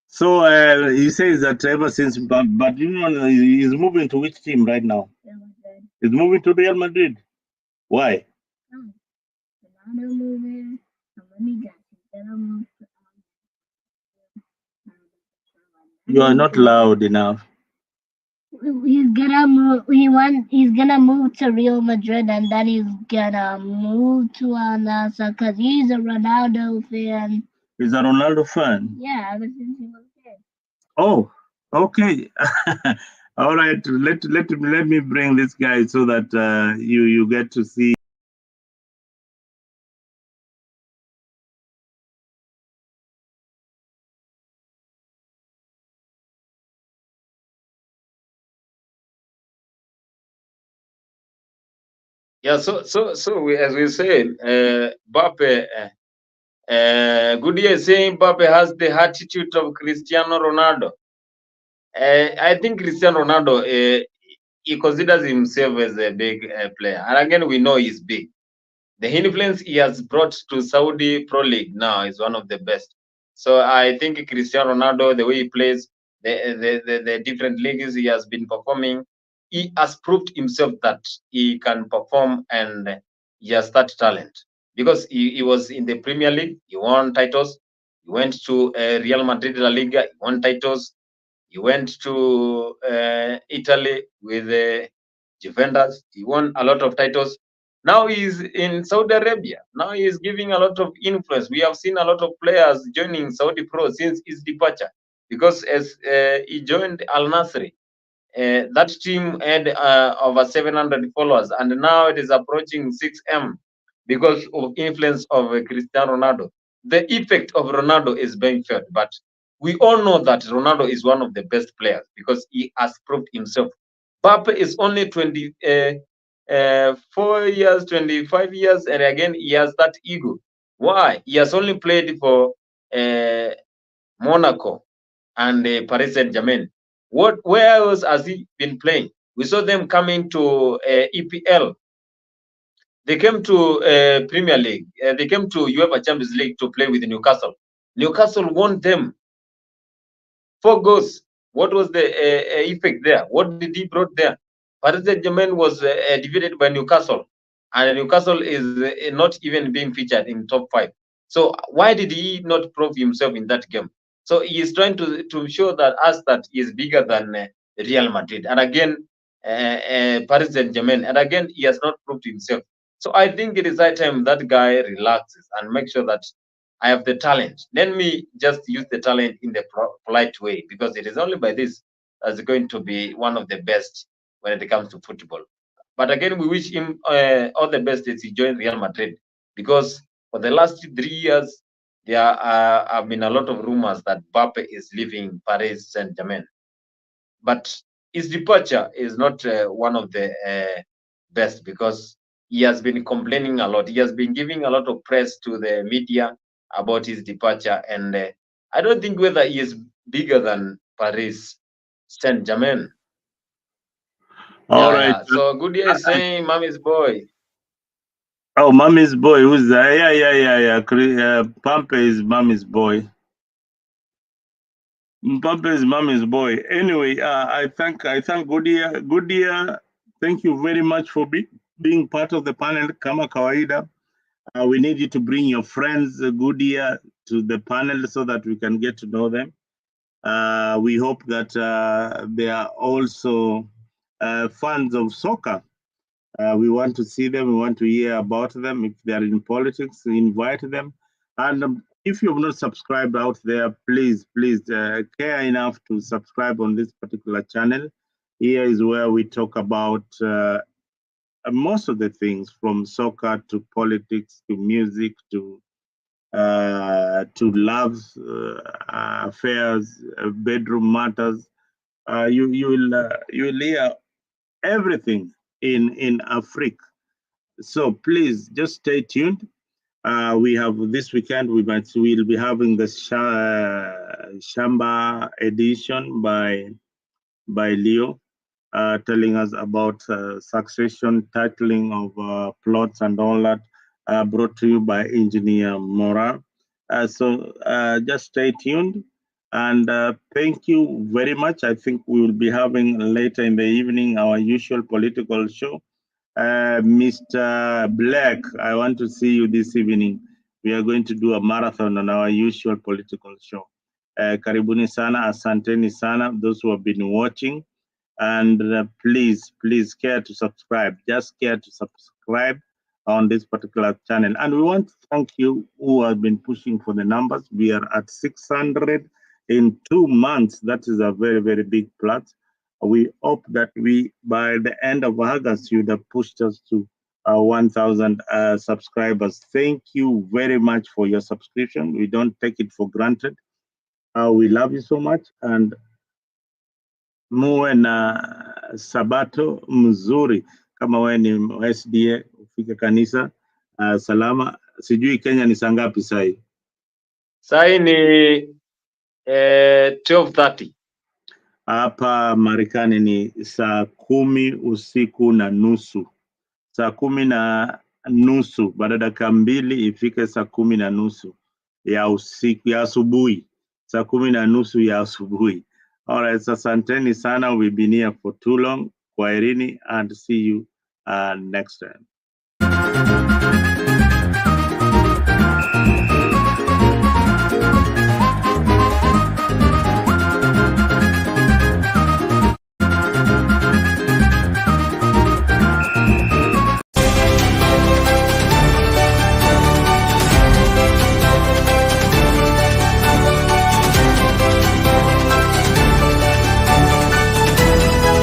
So he says that ever since, but you know, he's moving to which team right now? Real Madrid. He's moving to Real Madrid. Why? Oh, Ronaldo moving. Let me guess. He's gonna move to You are not loud enough. He's gonna move. He's gonna move to Real Madrid, and then he's gonna move to Al Nassr because he's a Ronaldo fan. He's a Ronaldo fan. Yeah, ever since he was there. Oh, okay. All right. Let me bring this guy so that you get to see. Yeah. So we, as we said, Mbappe. Good year saying Mbappe has the attitude of Cristiano Ronaldo. I think Cristiano Ronaldo, he considers himself as a big player, and again we know he's big. The influence he has brought to Saudi Pro League now is one of the best. So I think Cristiano Ronaldo, the way he plays, the different leagues he has been performing, he has proved himself that he can perform and he has that talent. Because he was in the Premier League, he won titles. He went to Real Madrid La Liga, he won titles. He went to Italy with Juventus. He won a lot of titles. Now he's in Saudi Arabia. Now he is giving a lot of influence. We have seen a lot of players joining Saudi Pro since his departure, because as he joined Al Nassr, that team had over 700 followers, and now it is approaching 6M because of influence of Cristiano Ronaldo. The effect of Ronaldo is being felt, but we all know that Ronaldo is one of the best players because he has proved himself. Mbappe is only 4 years, 25 years, and again he has that ego. Why? He has only played for Monaco and Paris Saint-Germain. Where else has he been playing? We saw them coming to EPL. They came to Premier League. They came to UEFA Champions League to play with Newcastle. Newcastle won them 4 goals. What was the effect there? What did he brought there? Paris Saint-Germain was defeated by Newcastle, and Newcastle is not even being featured in top 5. So why did he not prove himself in that game? So he is trying to show that us that he is bigger than Real Madrid, and again Paris Saint-Germain, and again he has not proved himself. So I think it is high time that guy relaxes and make sure that I have the talent. Let me just use the talent in the polite way, because it is only by this that's going to be one of the best when it comes to football. But again, we wish him all the best as he joins Real Madrid, because for the last 3 years, there have been a lot of rumors that Mbappe is leaving Paris Saint-Germain. But his departure is not one of the best, because he has been complaining a lot. He has been giving a lot of press to the media about his departure, and I don't think whether he is bigger than Paris Saint-Germain. All right. So Goodyear is saying, "Mommy's boy." Oh, Mommy's boy. Who's that? Yeah. Pampe is Mommy's boy. Pampe is Mommy's boy. Anyway, I thank Goodyear. Goodyear, thank you very much for being part of the panel. Kama kawaida. We need you to bring your friends, Goodyear, to the panel so that we can get to know them. We hope that they are also fans of soccer. We want to see them. We want to hear about them. If they are in politics, invite them. And if you have not subscribed out there, please care enough to subscribe on this particular channel. Here is where we talk about most of the things, from soccer to politics to music to love affairs, bedroom matters. You will hear everything in Africa. So please just stay tuned. We have this weekend. We'll be having the Shamba edition by Leo. Telling us about succession, titling of plots and all that, brought to you by Engineer Mora. So just stay tuned, and thank you very much. I think we will be having later in the evening our usual political show. Mr. Black, I want to see you this evening. We are going to do a marathon on our usual political show. Karibuni sana, asanteni sana, those who have been watching. And please care to subscribe. Just care to subscribe on this particular channel. And we want to thank you who have been pushing for the numbers. We are at 600 in 2 months. That is a very, very big plus. We hope that by the end of August, you'd have pushed us to 1,000 subscribers. Thank you very much for your subscription. We don't take it for granted. We love you so much, and muwe na sabato mzuri. Kama wewe ni SDA, ufike kanisa salama. Sijui Kenya ni saa ngapi sai? Sai ni 12:30. Hapa Marekani ni saa 10 usiku na nusu. Saa 10 na nusu, baada dakika 2 ifike saa 10 na nusu ya usiku, ya asubuhi. Saa 10 na nusu ya asubuhi. All right, so asanteni sana. We've been here for too long. Kwaherini, and see you next time.